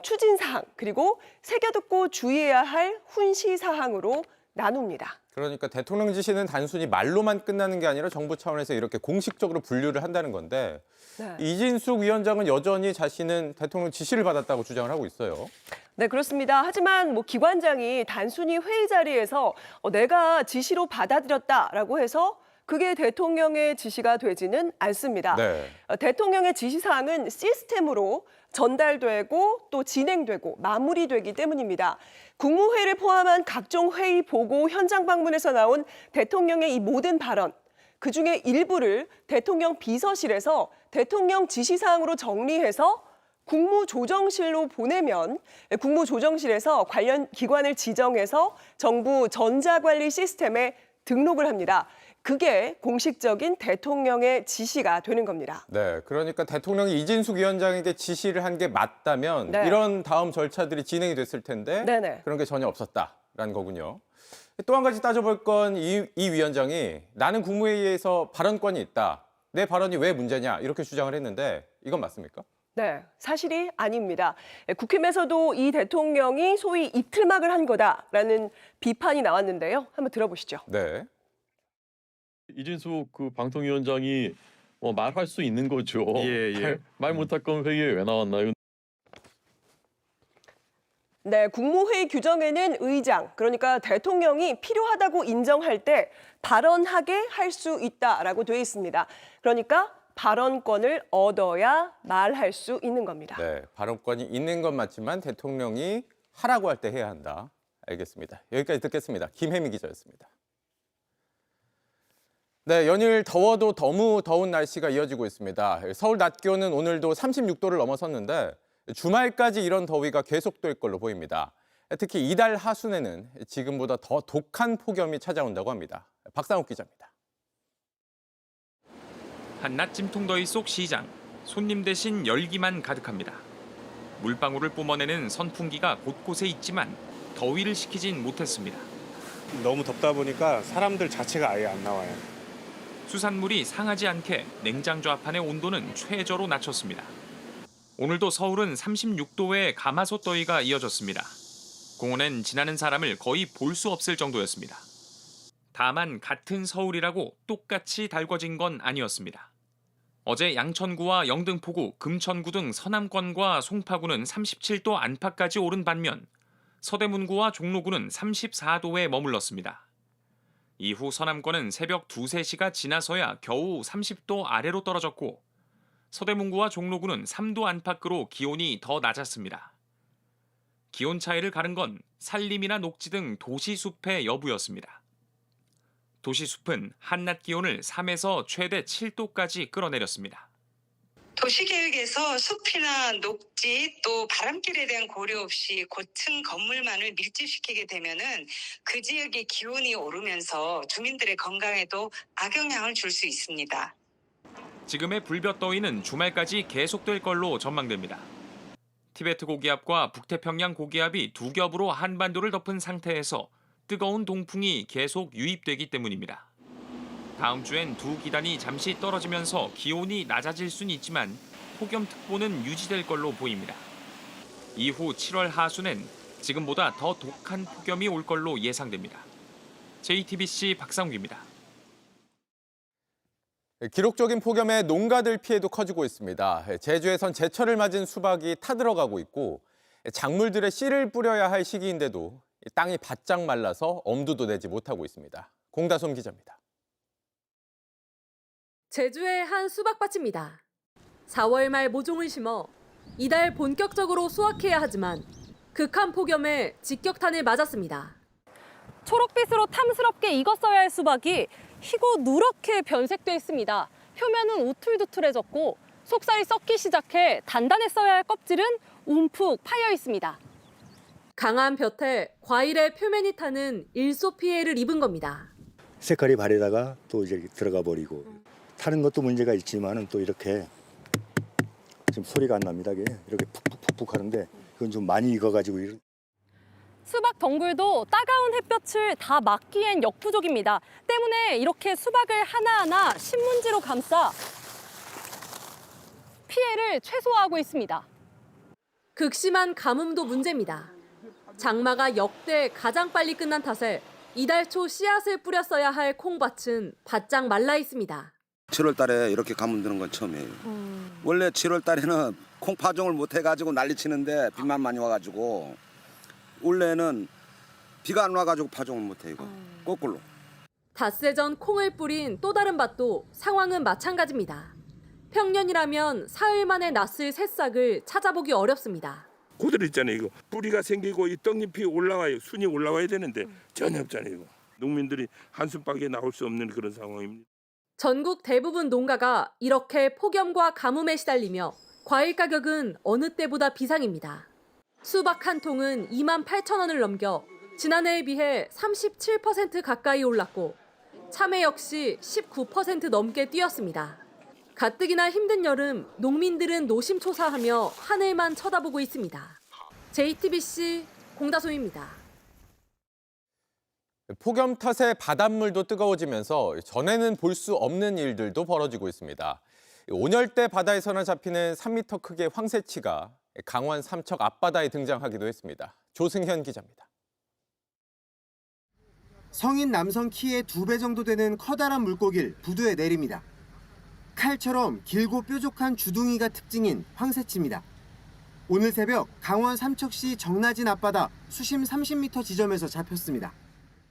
추진 사항 그리고 새겨듣고 주의해야 할 훈시 사항으로 나눕니다. 그러니까 대통령 지시는 단순히 말로만 끝나는 게 아니라 정부 차원에서 이렇게 공식적으로 분류를 한다는 건데 네. 이진숙 위원장은 여전히 자신은 대통령 지시를 받았다고 주장을 하고 있어요. 네, 그렇습니다. 하지만 기관장이 단순히 회의 자리에서 내가 지시로 받아들였다라고 해서 그게 대통령의 지시가 되지는 않습니다. 네. 대통령의 지시사항은 시스템으로 전달되고 또 진행되고 마무리되기 때문입니다. 국무회의를 포함한 각종 회의 보고 현장 방문에서 나온 대통령의 이 모든 발언, 그중에 일부를 대통령 비서실에서 대통령 지시사항으로 정리해서 국무조정실로 보내면 국무조정실에서 관련 기관을 지정해서 정부 전자관리 시스템에 등록을 합니다. 그게 공식적인 대통령의 지시가 되는 겁니다. 네, 그러니까 대통령이 이진숙 위원장에게 지시를 한 게 맞다면 네. 이런 다음 절차들이 진행이 됐을 텐데 네네. 그런 게 전혀 없었다라는 거군요. 또 한 가지 따져볼 건 이 위원장이 나는 국무회의에서 발언권이 있다. 내 발언이 왜 문제냐 이렇게 주장을 했는데 이건 맞습니까? 네, 사실이 아닙니다. 국힘에서도 이 대통령이 소위 이틀막을 한 거다라는 비판이 나왔는데요. 한번 들어보시죠. 네. 이진숙 방통위원장이 말할 수 있는 거죠. 예. 말 못할 건 회의에 왜 나왔나요? 네, 국무회의 규정에는 의장, 그러니까 대통령이 필요하다고 인정할 때 발언하게 할 수 있다라고 되어 있습니다. 그러니까 발언권을 얻어야 말할 수 있는 겁니다. 네, 발언권이 있는 건 맞지만 대통령이 하라고 할 때 해야 한다. 알겠습니다. 여기까지 듣겠습니다. 김혜미 기자였습니다. 네, 연일 더워도 너무 더운 날씨가 이어지고 있습니다. 서울 낮 기온은 오늘도 36도를 넘어섰는데 주말까지 이런 더위가 계속될 걸로 보입니다. 특히 이달 하순에는 지금보다 더 독한 폭염이 찾아온다고 합니다. 박상욱 기자입니다. 한낮 찜통더위 속 시장, 손님 대신 열기만 가득합니다. 물방울을 뿜어내는 선풍기가 곳곳에 있지만 더위를 식히진 못했습니다. 너무 덥다 보니까 사람들 자체가 아예 안 나와요. 수산물이 상하지 않게 냉장고 앞안의 온도는 최저로 낮췄습니다. 오늘도 서울은 36도의 가마솥 더위가 이어졌습니다. 공원엔 지나는 사람을 거의 볼 수 없을 정도였습니다. 다만 같은 서울이라고 똑같이 달궈진 건 아니었습니다. 어제 양천구와 영등포구, 금천구 등 서남권과 송파구는 37도 안팎까지 오른 반면 서대문구와 종로구는 34도에 머물렀습니다. 이후 서남권은 새벽 2, 3시가 지나서야 겨우 30도 아래로 떨어졌고 서대문구와 종로구는 3도 안팎으로 기온이 더 낮았습니다. 기온 차이를 가른 건 산림이나 녹지 등 도시숲의 여부였습니다. 도시숲은 한낮 기온을 3에서 최대 7도까지 끌어내렸습니다. 도시계획에서 숲이나 녹지 또 바람길에 대한 고려 없이 고층 건물만을 밀집시키게 되면은 그 지역의 기온이 오르면서 주민들의 건강에도 악영향을 줄 수 있습니다. 지금의 불볕더위는 주말까지 계속될 걸로 전망됩니다. 티베트 고기압과 북태평양 고기압이 두 겹으로 한반도를 덮은 상태에서 뜨거운 동풍이 계속 유입되기 때문입니다. 다음 주엔 두 기단이 잠시 떨어지면서 기온이 낮아질 수는 있지만 폭염특보는 유지될 걸로 보입니다. 이후 7월 하순엔 지금보다 더 독한 폭염이 올 걸로 예상됩니다. JTBC 박상욱입니다. 기록적인 폭염에 농가들 피해도 커지고 있습니다. 제주에선 제철을 맞은 수박이 타들어가고 있고 작물들의 씨를 뿌려야 할 시기인데도 땅이 바짝 말라서 엄두도 내지 못하고 있습니다. 공다솜 기자입니다. 제주의 한 수박밭입니다. 4월 말 모종을 심어 이달 본격적으로 수확해야 하지만 극한 폭염에 직격탄을 맞았습니다. 초록빛으로 탐스럽게 익었어야 할 수박이 희고 누렇게 변색돼 있습니다. 표면은 우툴두툴해졌고 속살이 썩기 시작해 단단했어야 할 껍질은 움푹 파여 있습니다. 강한 볕에 과일의 표면이 타는 일소 피해를 입은 겁니다. 색깔이 바래다가 또 이제 들어가 버리고 타는 것도 문제가 있지만은 또 이렇게 지금 소리가 안 납니다. 이렇게 푹푹푹푹 하는데 그건 좀 많이 익어가지고. 수박 덩굴도 따가운 햇볕을 다 막기엔 역부족입니다. 때문에 이렇게 수박을 하나하나 신문지로 감싸 피해를 최소화하고 있습니다. 극심한 가뭄도 문제입니다. 장마가 역대 가장 빨리 끝난 탓에 이달 초 씨앗을 뿌렸어야 할 콩밭은 바짝 말라 있습니다. 7월 달에 이렇게 가뭄 드는 건 처음이에요. 원래 7월 달에는 콩 파종을 못 해가지고 난리치는데 비만 많이 와가지고 올해는 비가 안 와가지고 파종을 못해 이거 거꾸로. 닷새 전 콩을 뿌린 또 다른 밭도 상황은 마찬가지입니다. 평년이라면 사흘 만에 났을 새싹을 찾아보기 어렵습니다. 고들 있잖아요. 이거 뿌리가 생기고 이 떡잎이 올라와요. 순이 올라와야 되는데 전혀 없잖아요. 이거. 농민들이 한숨밖에 나올 수 없는 그런 상황입니다. 전국 대부분 농가가 이렇게 폭염과 가뭄에 시달리며 과일 가격은 어느 때보다 비상입니다. 수박 한 통은 28,000원을 넘겨 지난해에 비해 37% 가까이 올랐고 참외 역시 19% 넘게 뛰었습니다. 가뜩이나 힘든 여름, 농민들은 노심초사하며 하늘만 쳐다보고 있습니다. JTBC 공다솜입니다. 폭염 탓에 바닷물도 뜨거워지면서 전에는 볼 수 없는 일들도 벌어지고 있습니다. 온열대 바다에서나 잡히는 3m 크기의 황새치가 강원 삼척 앞바다에 등장하기도 했습니다. 조승현 기자입니다. 성인 남성 키의 2배 정도 되는 커다란 물고기를 부두에 내립니다. 칼처럼 길고 뾰족한 주둥이가 특징인 황새치입니다. 오늘 새벽 강원 삼척시 정나진 앞바다 수심 30m 지점에서 잡혔습니다.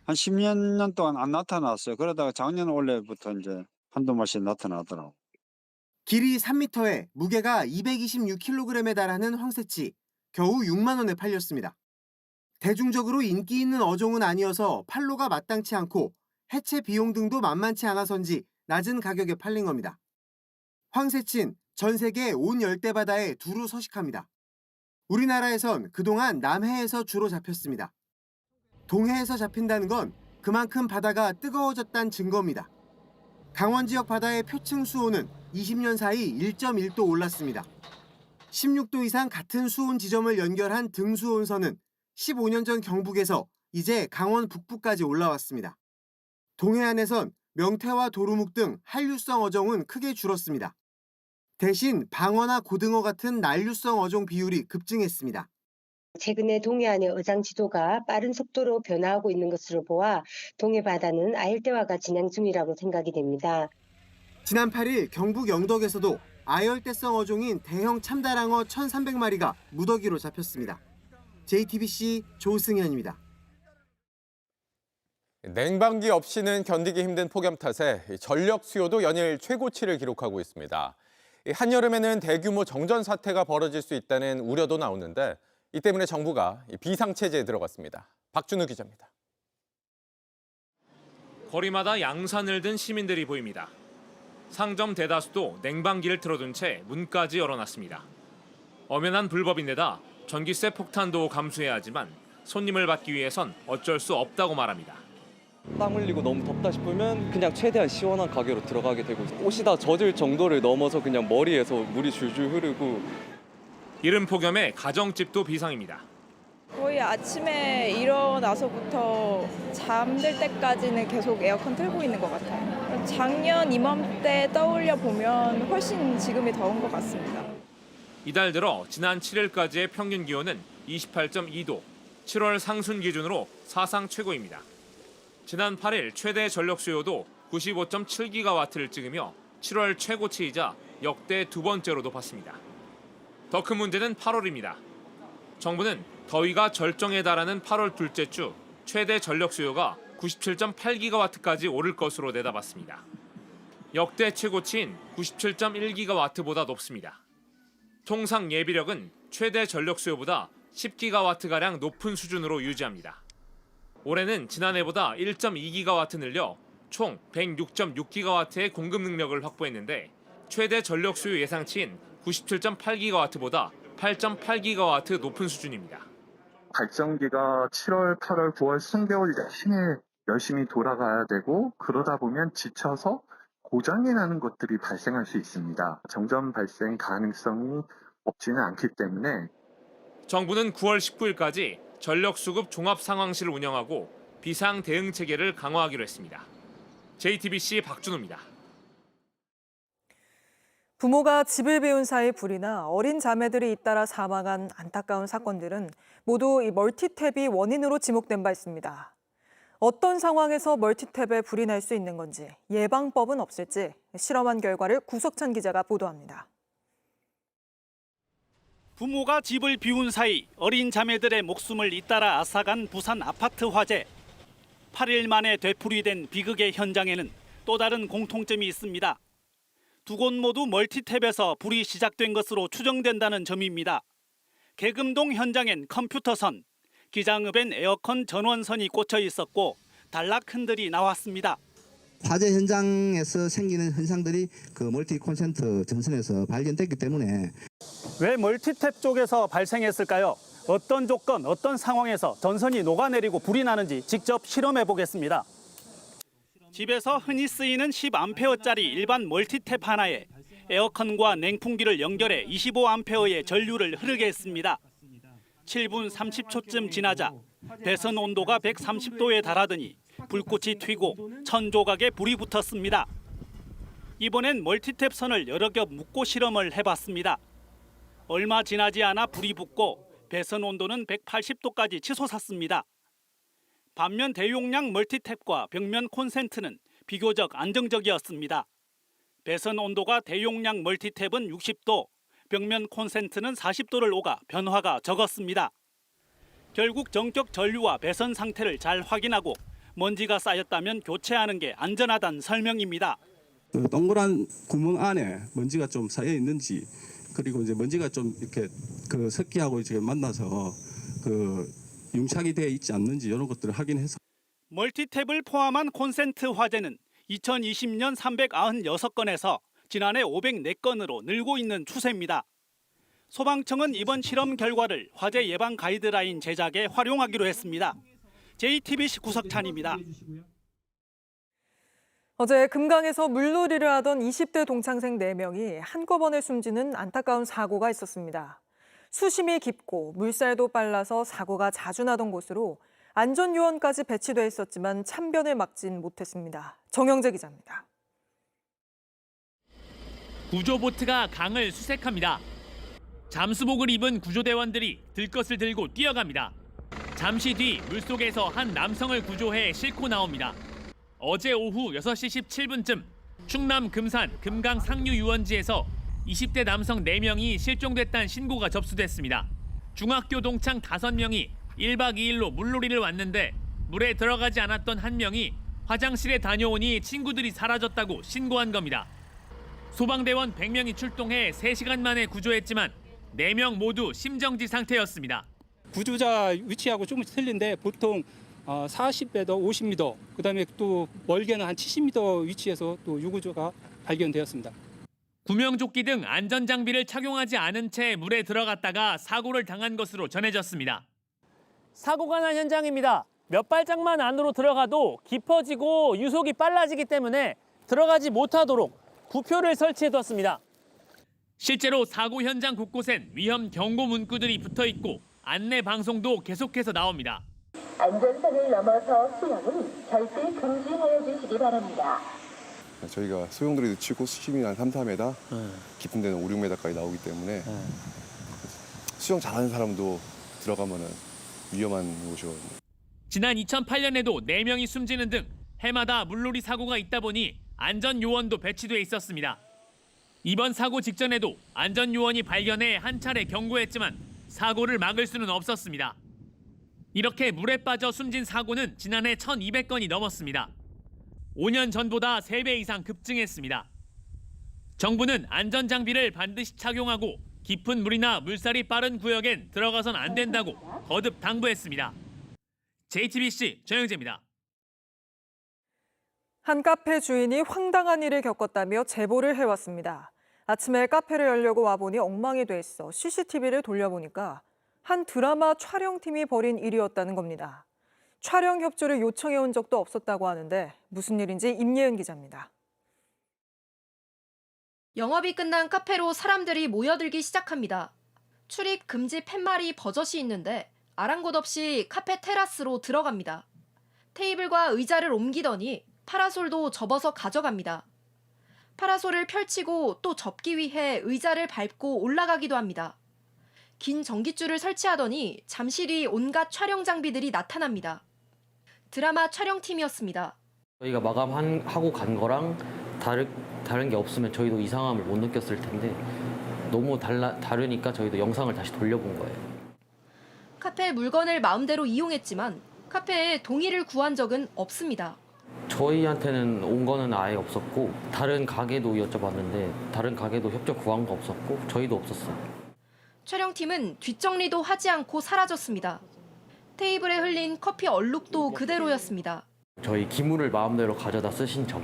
한 10여 년 동안 안 나타났어요. 그러다가 작년 올해부터 이제 한두 마리 나타나더라고요. 길이 3m에 무게가 226kg에 달하는 황새치, 겨우 6만 원에 팔렸습니다. 대중적으로 인기 있는 어종은 아니어서 판로가 마땅치 않고 해체 비용 등도 만만치 않아서인지 낮은 가격에 팔린 겁니다. 황새치는 전 세계 온 열대바다에 두루 서식합니다. 우리나라에선 그동안 남해에서 주로 잡혔습니다. 동해에서 잡힌다는 건 그만큼 바다가 뜨거워졌다는 증거입니다. 강원 지역 바다의 표층 수온은 20년 사이 1.1도 올랐습니다. 16도 이상 같은 수온 지점을 연결한 등수온선은 15년 전 경북에서 이제 강원 북부까지 올라왔습니다. 동해안에선 명태와 도루묵 등 한류성 어종은 크게 줄었습니다. 대신 방어나 고등어 같은 난류성 어종 비율이 급증했습니다. 최근에 동해안의 어장 지도가 빠른 속도로 변화하고 있는 것으로 보아 동해 바다는 아열대화가 진행 중이라고 생각이 됩니다. 지난 8일 경북 영덕에서도 아열대성 어종인 대형 참다랑어 1,300마리가 무더기로 잡혔습니다. JTBC 조승현입니다. 냉방기 없이는 견디기 힘든 폭염 탓에 전력 수요도 연일 최고치를 기록하고 있습니다. 한여름에는 대규모 정전 사태가 벌어질 수 있다는 우려도 나오는데 이 때문에 정부가 비상체제에 들어갔습니다. 박준우 기자입니다. 거리마다 양산을 든 시민들이 보입니다. 상점 대다수도 냉방기를 틀어둔 채 문까지 열어놨습니다. 엄연한 불법인데다 전기세 폭탄도 감수해야 하지만 손님을 받기 위해선 어쩔 수 없다고 말합니다. 땀 흘리고 너무 덥다 싶으면 그냥 최대한 시원한 가게로 들어가게 되고 옷이 다 젖을 정도를 넘어서 그냥 머리에서 물이 줄줄 흐르고. 이른 폭염에 가정집도 비상입니다. 거의 아침에 일어나서부터 잠들 때까지는 계속 에어컨 틀고 있는 것 같아요. 작년 이맘때 떠올려 보면 훨씬 지금이 더운 것 같습니다. 이달 들어 지난 7일까지의 평균 기온은 28.2도, 7월 상순 기준으로 사상 최고입니다. 지난 8일 최대 전력 수요도 95.7기가와트를 찍으며 7월 최고치이자 역대 두 번째로 높았습니다. 더 큰 문제는 8월입니다. 정부는 더위가 절정에 달하는 8월 둘째 주 최대 전력 수요가 97.8기가와트까지 오를 것으로 내다봤습니다. 역대 최고치인 97.1기가와트보다 높습니다. 통상 예비력은 최대 전력 수요보다 10기가와트가량 높은 수준으로 유지합니다. 올해는 지난해보다 1.2기가와트 늘려 총 106.6기가와트의 공급 능력을 확보했는데 최대 전력 수요 예상치인 97.8기가와트보다 8.8기가와트 높은 수준입니다. 발전기가 7월, 8월, 9월 숨겨올 내내 열심히 돌아가야 되고 그러다 보면 지쳐서 고장이 나는 것들이 발생할 수 있습니다. 정전 발생 가능성이 없지는 않기 때문에 정부는 9월 19일까지 전력수급 종합상황실을 운영하고 비상 대응 체계를 강화하기로 했습니다. JTBC 박준호입니다. 부모가 집을 비운 사이 불이 나 어린 자매들이 잇따라 사망한 안타까운 사건들은 모두 이 멀티탭이 원인으로 지목된 바 있습니다. 어떤 상황에서 멀티탭에 불이 날 수 있는 건지, 예방법은 없을지 실험한 결과를 구석찬 기자가 보도합니다. 부모가 집을 비운 사이 어린 자매들의 목숨을 잇따라 앗아간 부산 아파트 화재. 8일 만에 되풀이된 비극의 현장에는 또 다른 공통점이 있습니다. 두 곳 모두 멀티탭에서 불이 시작된 것으로 추정된다는 점입니다. 계금동 현장엔 컴퓨터선, 기장읍엔 에어컨 전원선이 꽂혀 있었고 단락 흔들이 나왔습니다. 화재 현장에서 생기는 현상들이 그 멀티 콘센트 전선에서 발견됐기 때문에 왜 멀티탭 쪽에서 발생했을까요? 어떤 조건, 어떤 상황에서 전선이 녹아내리고 불이 나는지 직접 실험해 보겠습니다. 집에서 흔히 쓰이는 10A짜리 일반 멀티탭 하나에 에어컨과 냉풍기를 연결해 25A의 전류를 흐르게 했습니다. 7분 30초쯤 지나자 배선 온도가 130도에 달하더니 불꽃이 튀고 1000조각의 불이 붙었습니다. 이번엔 멀티탭 선을 여러 겹 묶고 실험을 해봤습니다. 얼마 지나지 않아 불이 붙고 배선 온도는 180도까지 치솟았습니다. 반면 대용량 멀티탭과 벽면 콘센트는 비교적 안정적이었습니다. 배선 온도가 대용량 멀티탭은 60도, 벽면 콘센트는 40도를 오가 변화가 적었습니다. 결국 전격 전류와 배선 상태를 잘 확인하고 먼지가 쌓였다면 교체하는 게 안전하다는 설명입니다. 그 동그란 구멍 안에 먼지가 좀 쌓여 있는지, 그리고 이제 먼지가 좀 이렇게 그 습기하고 이제 만나서 그 융착이 되어 있지 않는지 이런 것들을 확인해서. 멀티탭을 포함한 콘센트 화재는 2020년 396건에서 지난해 504건으로 늘고 있는 추세입니다. 소방청은 이번 실험 결과를 화재 예방 가이드라인 제작에 활용하기로 했습니다. JTBC 구석찬입니다. 어제 금강에서 물놀이를 하던 20대 동창생 4명이 한꺼번에 숨지는 안타까운 사고가 있었습니다. 수심이 깊고 물살도 빨라서 사고가 자주 나던 곳으로 안전요원까지 배치돼 있었지만 참변을 막진 못했습니다. 정영재 기자입니다. 구조보트가 강을 수색합니다. 잠수복을 입은 구조대원들이 들것을 들고 뛰어갑니다. 잠시 뒤 물속에서 한 남성을 구조해 싣고 나옵니다. 어제 오후 6시 17분쯤 충남 금산 금강 상류 유원지에서 20대 남성 4명이 실종됐다는 신고가 접수됐습니다. 중학교 동창 5명이 1박 2일로 물놀이를 왔는데 물에 들어가지 않았던 한 명이 화장실에 다녀오니 친구들이 사라졌다고 신고한 겁니다. 소방대원 100명이 출동해 3시간 만에 구조했지만 4명 모두 심정지 상태였습니다. 구조자 위치하고 좀 틀린데 보통 40m, 50m, 그다음에 또 멀게는 한 70m 위치에서 또 유구조가 발견되었습니다. 구명조끼 등 안전장비를 착용하지 않은 채 물에 들어갔다가 사고를 당한 것으로 전해졌습니다. 사고가 난 현장입니다. 몇 발짝만 안으로 들어가도 깊어지고 유속이 빨라지기 때문에 들어가지 못하도록 구표를 설치해뒀습니다. 실제로 사고 현장 곳곳엔 위험 경고 문구들이 붙어 있고 안내 방송도 계속해서 나옵니다. 안전선을 넘어서 수영은 절대 금지하여 주시기 바랍니다. 저희가 소용돌이 놓치고 수심이 한 3, 4m, 깊은 데는 5, 6m까지 나오기 때문에 수영 잘하는 사람도 들어가면은 위험한 곳이거든요. 지난 2008년에도 4명이 숨지는 등 해마다 물놀이 사고가 있다 보니 안전요원도 배치돼 있었습니다. 이번 사고 직전에도 안전요원이 발견해 한 차례 경고했지만 사고를 막을 수는 없었습니다. 이렇게 물에 빠져 숨진 사고는 지난해 1,200건이 넘었습니다. 5년 전보다 3배 이상 급증했습니다. 정부는 안전장비를 반드시 착용하고 깊은 물이나 물살이 빠른 구역엔 들어가선 안 된다고 거듭 당부했습니다. JTBC 정영재입니다. 한 카페 주인이 황당한 일을 겪었다며 제보를 해왔습니다. 아침에 카페를 열려고 와보니 엉망이 돼 있어 CCTV를 돌려보니까 한 드라마 촬영팀이 벌인 일이었다는 겁니다. 촬영 협조를 요청해온 적도 없었다고 하는데 무슨 일인지 임예은 기자입니다. 영업이 끝난 카페로 사람들이 모여들기 시작합니다. 출입 금지 팻말이 버젓이 있는데 아랑곳 없이 카페 테라스로 들어갑니다. 테이블과 의자를 옮기더니 파라솔도 접어서 가져갑니다. 파라솔을 펼치고 또 접기 위해 의자를 밟고 올라가기도 합니다. 긴 전깃줄을 설치하더니 잠시 뒤 온갖 촬영 장비들이 나타납니다. 드라마 촬영팀이었습니다. 저희가 마감하고 간 거랑 다른 게 없으면 저희도 이상함을 못 느꼈을 텐데 너무 다르니까 저희도 영상을 다시 돌려본 거예요. 카페 물건을 마음대로 이용했지만 카페에 동의를 구한 적은 없습니다. 저희한테는 온 거는 아예 없었고 다른 가게도 여쭤봤는데 다른 가게도 협조 구한 거 없었고 저희도 없었어요. 촬영팀은 뒷정리도 하지 않고 사라졌습니다. 테이블에 흘린 커피 얼룩도 그대로였습니다. 저희 기물을 마음대로 가져다 쓰신 점,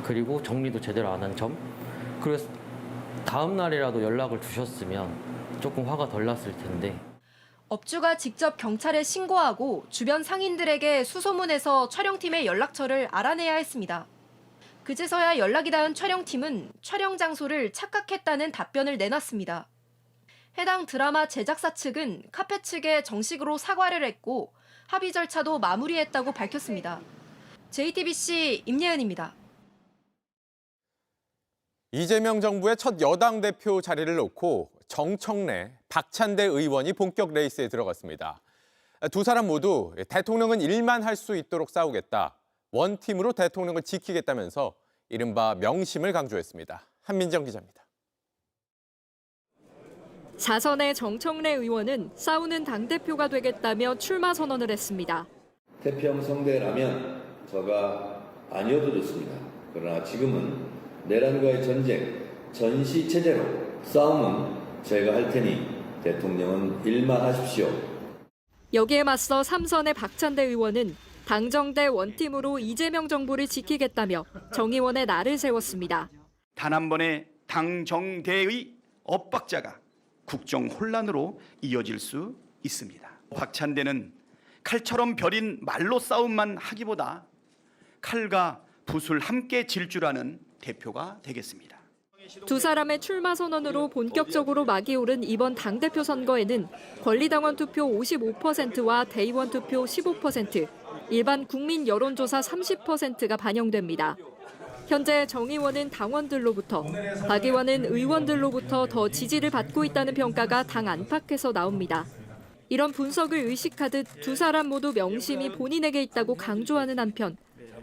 그리고 정리도 제대로 안 한 점, 그래서 다음 날이라도 연락을 주셨으면 조금 화가 덜 났을 텐데. 업주가 직접 경찰에 신고하고 주변 상인들에게 수소문해서 촬영팀의 연락처를 알아내야 했습니다. 그제서야 연락이 닿은 촬영팀은 촬영 장소를 착각했다는 답변을 내놨습니다. 해당 드라마 제작사 측은 카페 측에 정식으로 사과를 했고 합의 절차도 마무리했다고 밝혔습니다. JTBC 임예은입니다. 이재명 정부의 첫 여당 대표 자리를 놓고 정청래, 박찬대 의원이 본격 레이스에 들어갔습니다. 두 사람 모두 대통령은 일만 할 수 있도록 싸우겠다, 원팀으로 대통령을 지키겠다면서 이른바 명심을 강조했습니다. 한민정 기자입니다. 4선의 정청래 의원은 싸우는 당대표가 되겠다며 출마 선언을 했습니다. 태평 성대라면 저가 아니어도 좋습니다. 그러나 지금은 내란과의 전쟁, 전시체제로 싸움은 제가 할 테니 대통령은 일만 하십시오. 여기에 맞서 3선의 박찬대 의원은 당정대 원팀으로 이재명 정부를 지키겠다며 정의원의 날을 세웠습니다. 단 한 번의 당정대의 엇박자가 국정 혼란으로 이어질 수 있습니다. 박찬대는 칼처럼 벼린 말로 싸움만 하기보다 칼과 붓을 함께 질 줄 아는 대표가 되겠습니다. 두 사람의 출마 선언으로 본격적으로 막이 오른 이번 당대표 선거에는 권리당원 투표 55%와 대의원 투표 15%, 일반 국민 여론조사 30%가 반영됩니다. 현재 정 의원은 당원들로부터, 박 의원은 의원들로부터 더 지지를 받고 있다는 평가가 당 안팎에서 나옵니다. 이런 분석을 의식하듯 두 사람 모두 명심이 본인에게 있다고 강조하는 한편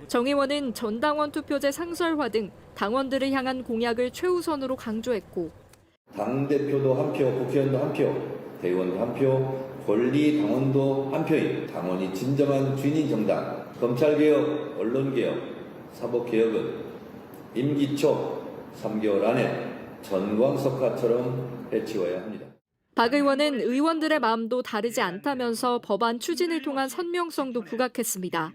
정 의원은 전당원 투표제 상설화 등 당원들을 향한 공약을 최우선으로 강조했고 당대표도 한 표, 국회의원도 한 표, 대의원도 한 표, 권리 당원도 한 표인 당원이 진정한 주인인 정당, 검찰개혁, 언론개혁, 사법개혁은 임기 초 3개월 안에 전광석화처럼 해치워야 합니다. 박 의원은 의원들의 마음도 다르지 않다면서 법안 추진을 통한 선명성도 부각했습니다.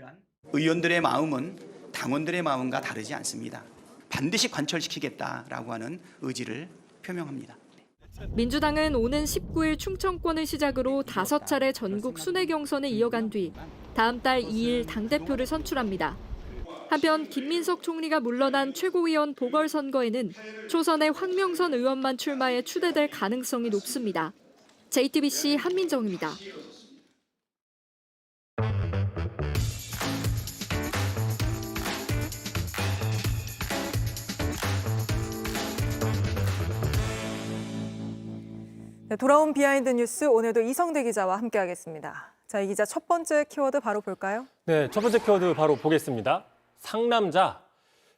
의원들의 마음은 당원들의 마음과 다르지 않습니다. 반드시 관철시키겠다라고 하는 의지를 표명합니다. 민주당은 오는 19일 충청권을 시작으로 5차례 전국 순회 경선을 이어간 뒤 다음 달 2일 당대표를 선출합니다. 한편 김민석 총리가 물러난 최고위원 보궐선거에는 초선의 황명선 의원만 출마해 추대될 가능성이 높습니다. JTBC 한민정입니다. 네, 돌아온 비하인드 뉴스 오늘도 이성대 기자와 함께하겠습니다. 자, 이 기자 첫 번째 키워드 바로 볼까요? 네, 첫 번째 키워드 바로 보겠습니다. 상남자.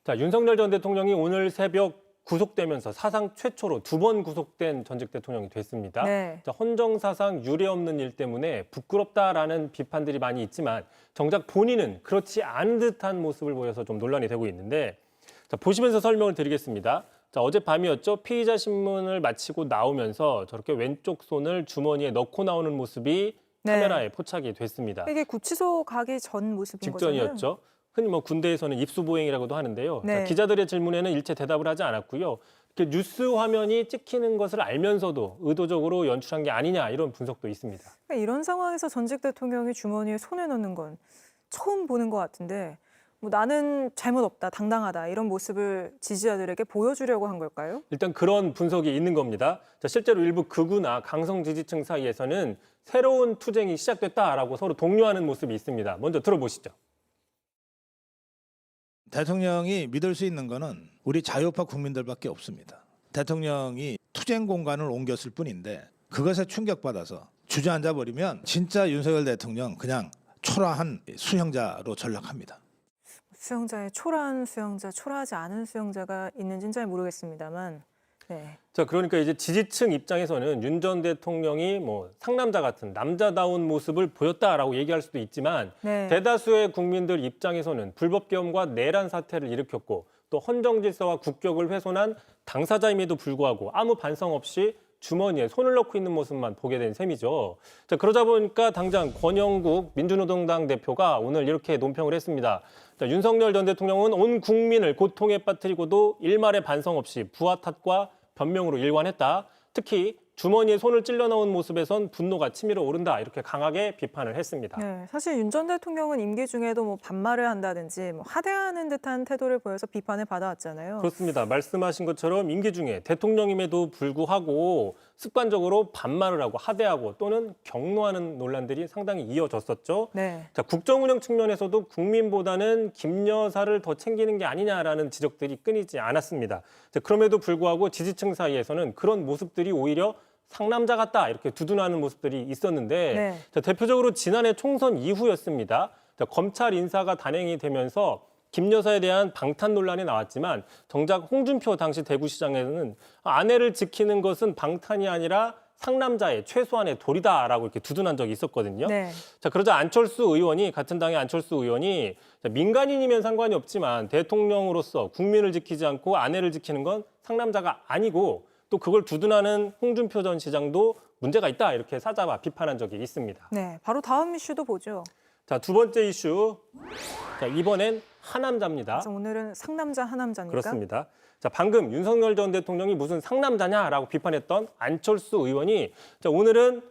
자, 윤석열 전 대통령이 오늘 새벽 구속되면서 사상 최초로 2번 구속된 전직 대통령이 됐습니다. 네. 자, 헌정사상 유례 없는 일 때문에 부끄럽다라는 비판들이 많이 있지만 정작 본인은 그렇지 않은 듯한 모습을 보여서 좀 논란이 되고 있는데 자, 보시면서 설명을 드리겠습니다. 자, 어젯밤이었죠. 피의자 신문을 마치고 나오면서 저렇게 왼쪽 손을 주머니에 넣고 나오는 모습이 네. 카메라에 포착이 됐습니다. 이게 구치소 가기 전 모습인 직전이었죠. 거잖아요. 흔히 군대에서는 입수보행이라고도 하는데요. 네. 자, 기자들의 질문에는 일체 대답을 하지 않았고요. 이렇게 뉴스 화면이 찍히는 것을 알면서도 의도적으로 연출한 게 아니냐 이런 분석도 있습니다. 그러니까 이런 상황에서 전직 대통령이 주머니에 손을 넣는 건 처음 보는 것 같은데 나는 잘못 없다, 당당하다 이런 모습을 지지자들에게 보여주려고 한 걸까요? 일단 그런 분석이 있는 겁니다. 자, 실제로 일부 극우나 강성 지지층 사이에서는 새로운 투쟁이 시작됐다라고 서로 독려하는 모습이 있습니다. 먼저 들어보시죠. 대통령이 믿을 수 있는 거는 우리 자유파 국민들밖에 없습니다. 대통령이 투쟁 공간을 옮겼을 뿐인데 그것에 충격받아서 주저앉아 버리면 진짜 윤석열 대통령 그냥 초라한 수형자로 전락합니다. 수형자의 초라한 수형자, 초라하지 않은 수형자가 있는지는 잘 모르겠습니다만. 네. 자, 그러니까 이제 지지층 입장에서는 윤 전 대통령이 뭐 상남자 같은 남자다운 모습을 보였다라고 얘기할 수도 있지만 네. 대다수의 국민들 입장에서는 불법계엄과 내란 사태를 일으켰고 또 헌정질서와 국격을 훼손한 당사자임에도 불구하고 아무 반성 없이 주머니에 손을 넣고 있는 모습만 보게 된 셈이죠. 자, 그러다 보니까 당장 권영국 민주노동당 대표가 오늘 이렇게 논평을 했습니다. 자, 윤석열 전 대통령은 온 국민을 고통에 빠뜨리고도 일말의 반성 없이 부하 탓과 변명으로 일관했다. 특히 주머니에 손을 찔러 넣은 모습에선 분노가 치밀어 오른다. 이렇게 강하게 비판을 했습니다. 네, 사실 윤 전 대통령은 임기 중에도 뭐 반말을 한다든지 뭐 하대하는 듯한 태도를 보여서 비판을 받아왔잖아요. 그렇습니다. 말씀하신 것처럼 임기 중에 대통령임에도 불구하고 습관적으로 반말을 하고 하대하고 또는 경로하는 논란들이 상당히 이어졌었죠. 네. 자, 국정 운영 측면에서도 국민보다는 김 여사를 더 챙기는 게 아니냐라는 지적들이 끊이지 않았습니다. 자, 그럼에도 불구하고 지지층 사이에서는 그런 모습들이 오히려 상남자 같다 이렇게 두둔하는 모습들이 있었는데 네. 자, 대표적으로 지난해 총선 이후였습니다. 자, 검찰 인사가 단행이 되면서 김 여사에 대한 방탄 논란이 나왔지만 정작 홍준표 당시 대구시장에는 아내를 지키는 것은 방탄이 아니라 상남자의 최소한의 도리다라고 이렇게 두둔한 적이 있었거든요. 네. 자, 그러자 안철수 의원이 같은 당의 안철수 의원이 민간인이면 상관이 없지만 대통령으로서 국민을 지키지 않고 아내를 지키는 건 상남자가 아니고 또 그걸 두둔하는 홍준표 전 시장도 문제가 있다 이렇게 사자와 비판한 적이 있습니다. 네, 바로 다음 이슈도 보죠. 자, 두 번째 이슈. 자, 이번엔 하남자입니다. 그래서 오늘은 상남자 하남자입니까? 그렇습니다. 자, 방금 윤석열 전 대통령이 무슨 상남자냐라고 비판했던 안철수 의원이 자, 오늘은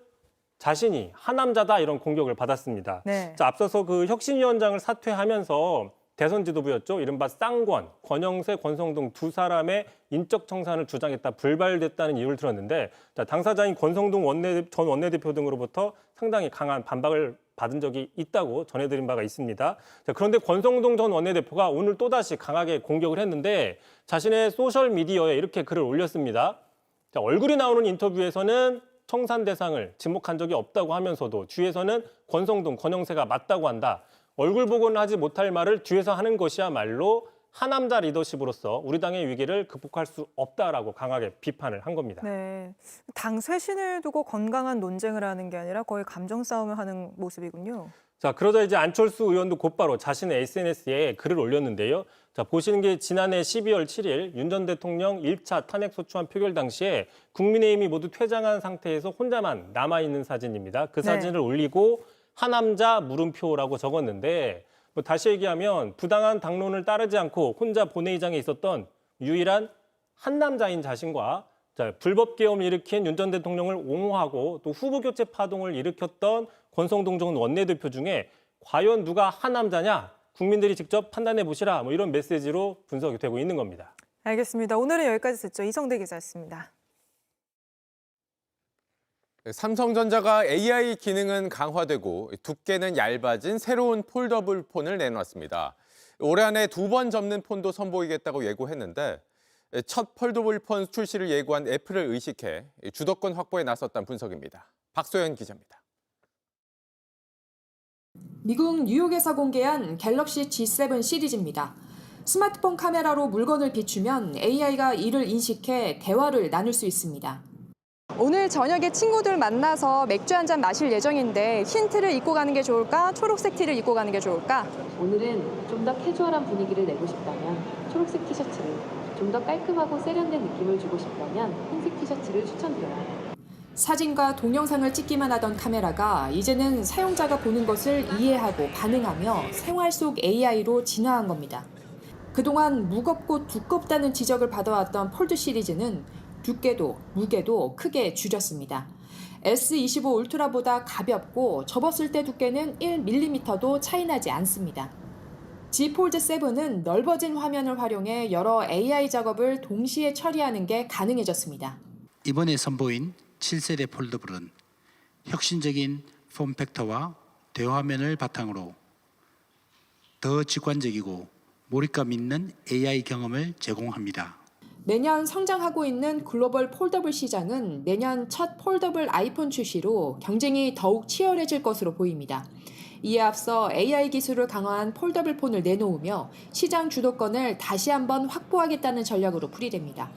자신이 하남자다 이런 공격을 받았습니다. 네. 자, 앞서서 그 혁신위원장을 사퇴하면서 대선 지도부였죠. 이른바 쌍권, 권영세, 권성동 두 사람의 인적 청산을 주장했다, 불발됐다는 이유를 들었는데 자, 당사자인 권성동 전 원내대표 등으로부터 상당히 강한 반박을 받은 적이 있다고 전해드린 바가 있습니다. 자, 그런데 권성동 전 원내대표가 오늘 또다시 강하게 공격을 했는데 자신의 소셜미디어에 이렇게 글을 올렸습니다. 자, 얼굴이 나오는 인터뷰에서는 청산 대상을 지목한 적이 없다고 하면서도 뒤에서는 권성동, 권영세가 맞다고 한다. 얼굴 보고는 하지 못할 말을 뒤에서 하는 것이야말로 하남자 리더십으로서 우리 당의 위기를 극복할 수 없다라고 강하게 비판을 한 겁니다. 네, 당 쇄신을 두고 건강한 논쟁을 하는 게 아니라 거의 감정 싸움을 하는 모습이군요. 자, 그러자 이제 안철수 의원도 곧바로 자신의 SNS에 글을 올렸는데요. 자, 보시는 게 지난해 12월 7일 윤 전 대통령 1차 탄핵소추안 표결 당시에 국민의힘이 모두 퇴장한 상태에서 혼자만 남아있는 사진입니다. 그 사진을 올리고 하남자 물음표라고 적었는데 뭐 다시 얘기하면 부당한 당론을 따르지 않고 혼자 본회의장에 있었던 유일한 한남자인 자신과 자, 불법계엄을 일으킨 윤 전 대통령을 옹호하고 또 후보교체 파동을 일으켰던 권성동 전 원내대표 중에 과연 누가 하남자냐? 국민들이 직접 판단해 보시라. 뭐 이런 메시지로 분석이 되고 있는 겁니다. 알겠습니다. 오늘은 여기까지 듣죠. 이성대 기자였습니다. 삼성전자가 AI 기능은 강화되고 두께는 얇아진 새로운 폴더블 폰을 내놨습니다. 올해 안에 2번 접는 폰도 선보이겠다고 예고했는데 첫 폴더블 폰 출시를 예고한 애플을 의식해 주도권 확보에 나섰다는 분석입니다. 박소연 기자입니다. 미국 뉴욕에서 공개한 갤럭시 G7 시리즈입니다. 스마트폰 카메라로 물건을 비추면 AI가 이를 인식해 대화를 나눌 수 있습니다. 오늘 저녁에 친구들 만나서 맥주 한잔 마실 예정인데 흰 티를 입고 가는 게 좋을까? 초록색 티를 입고 가는 게 좋을까? 오늘은 좀 더 캐주얼한 분위기를 내고 싶다면 초록색 티셔츠를, 좀 더 깔끔하고 세련된 느낌을 주고 싶다면 흰색 티셔츠를 추천드려요. 사진과 동영상을 찍기만 하던 카메라가 이제는 사용자가 보는 것을 이해하고 반응하며 생활 속 AI로 진화한 겁니다. 그동안 무겁고 두껍다는 지적을 받아왔던 폴드 시리즈는 두께도 무게도 크게 줄였습니다. S25 울트라보다 가볍고 접었을 때 두께는 1mm도 차이 나지 않습니다. Z 폴드 7은 넓어진 화면을 활용해 여러 AI 작업을 동시에 처리하는 게 가능해졌습니다. 이번에 선보인 7세대 폴더블은 혁신적인 폼팩터와 대화면을 바탕으로 더 직관적이고 몰입감 있는 AI 경험을 제공합니다. 매년 성장하고 있는 글로벌 폴더블 시장은 내년 첫 폴더블 아이폰 출시로 경쟁이 더욱 치열해질 것으로 보입니다. 이에 앞서 AI 기술을 강화한 폴더블 폰을 내놓으며 시장 주도권을 다시 한번 확보하겠다는 전략으로 풀이됩니다.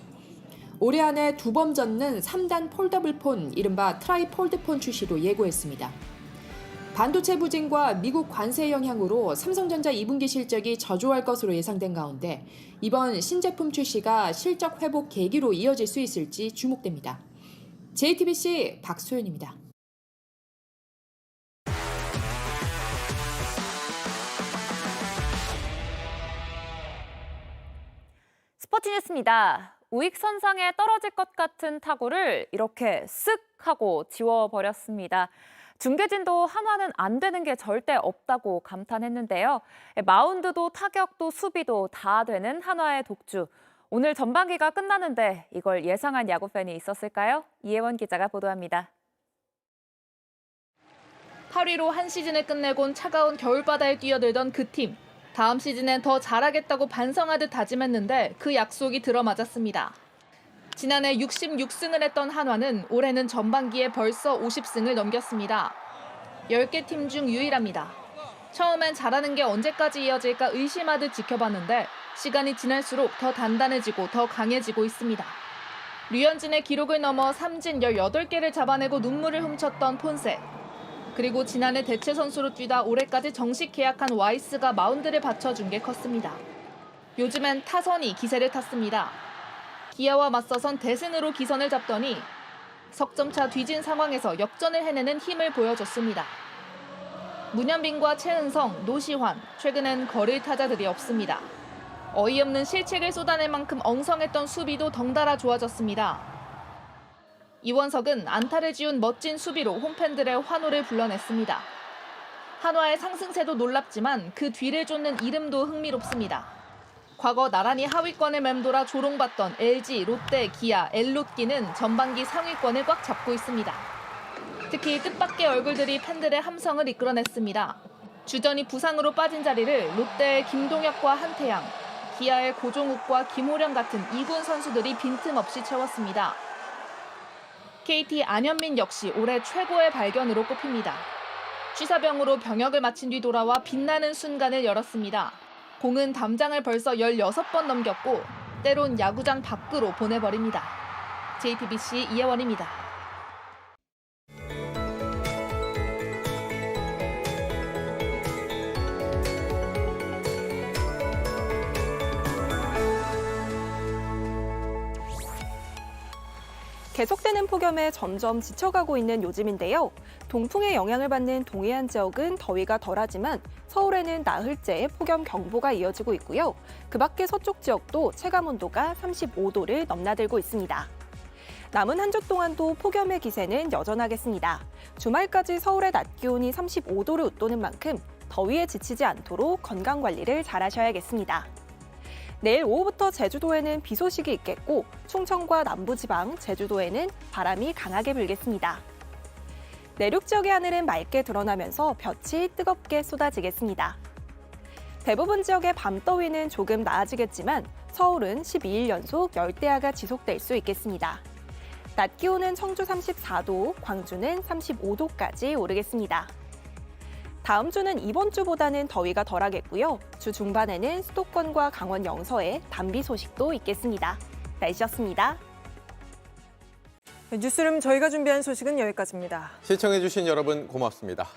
올해 안에 2번 젖는 3단 폴더블 폰, 이른바 트라이폴드 폰 출시도 예고했습니다. 반도체 부진과 미국 관세 영향으로 삼성전자 2분기 실적이 저조할 것으로 예상된 가운데 이번 신제품 출시가 실적 회복 계기로 이어질 수 있을지 주목됩니다. JTBC 박소연입니다. 스포츠 뉴스입니다. 우익선상에 떨어질 것 같은 타구를 이렇게 쓱 하고 지워버렸습니다. 중계진도 한화는 안 되는 게 절대 없다고 감탄했는데요. 마운드도 타격도 수비도 다 되는 한화의 독주. 오늘 전반기가 끝나는데 이걸 예상한 야구팬이 있었을까요? 이혜원 기자가 보도합니다. 8위로 한 시즌을 끝내곤 차가운 겨울바다에 뛰어들던 그 팀. 다음 시즌엔 더 잘하겠다고 반성하듯 다짐했는데 그 약속이 들어맞았습니다. 지난해 66승을 했던 한화는 올해는 전반기에 벌써 50승을 넘겼습니다. 10개 팀 중 유일합니다. 처음엔 잘하는 게 언제까지 이어질까 의심하듯 지켜봤는데 시간이 지날수록 더 단단해지고 더 강해지고 있습니다. 류현진의 기록을 넘어 삼진 18개를 잡아내고 눈물을 훔쳤던 폰세. 그리고 지난해 대체 선수로 뛰다 올해까지 정식 계약한 와이스가 마운드를 받쳐준 게 컸습니다. 요즘엔 타선이 기세를 탔습니다. 기아와 맞서선 대승으로 기선을 잡더니 석점차 뒤진 상황에서 역전을 해내는 힘을 보여줬습니다. 문현빈과 최은성, 노시환, 최근엔 거릴 타자들이 없습니다. 어이없는 실책을 쏟아낼 만큼 엉성했던 수비도 덩달아 좋아졌습니다. 이원석은 안타를 지운 멋진 수비로 홈팬들의 환호를 불러냈습니다. 한화의 상승세도 놀랍지만 그 뒤를 쫓는 이름도 흥미롭습니다. 과거 나란히 하위권을 맴돌아 조롱받던 LG, 롯데, 기아, 엘롯기는 전반기 상위권을 꽉 잡고 있습니다. 특히 뜻밖의 얼굴들이 팬들의 함성을 이끌어냈습니다. 주전이 부상으로 빠진 자리를 롯데의 김동혁과 한태양, 기아의 고종욱과 김호령 같은 2군 선수들이 빈틈없이 채웠습니다. KT 안현민 역시 올해 최고의 발견으로 꼽힙니다. 취사병으로 병역을 마친 뒤 돌아와 빛나는 순간을 열었습니다. 공은 담장을 벌써 16번 넘겼고 때론 야구장 밖으로 보내버립니다. JTBC 이혜원입니다. 계속되는 폭염에 점점 지쳐가고 있는 요즘인데요. 동풍의 영향을 받는 동해안 지역은 더위가 덜하지만 서울에는 나흘째 폭염 경보가 이어지고 있고요. 그 밖의 서쪽 지역도 체감온도가 35도를 넘나들고 있습니다. 남은 한 주 동안도 폭염의 기세는 여전하겠습니다. 주말까지 서울의 낮 기온이 35도를 웃도는 만큼 더위에 지치지 않도록 건강관리를 잘하셔야겠습니다. 내일 오후부터 제주도에는 비 소식이 있겠고 충청과 남부지방, 제주도에는 바람이 강하게 불겠습니다. 내륙 지역의 하늘은 맑게 드러나면서 볕이 뜨겁게 쏟아지겠습니다. 대부분 지역의 밤더위는 조금 나아지겠지만 서울은 12일 연속 열대야가 지속될 수 있겠습니다. 낮 기온은 청주 34도, 광주는 35도까지 오르겠습니다. 다음 주는 이번 주보다는 더위가 덜하겠고요. 주 중반에는 수도권과 강원 영서에 단비 소식도 있겠습니다. 날씨였습니다. 뉴스룸 저희가 준비한 소식은 여기까지입니다. 시청해주신 여러분 고맙습니다.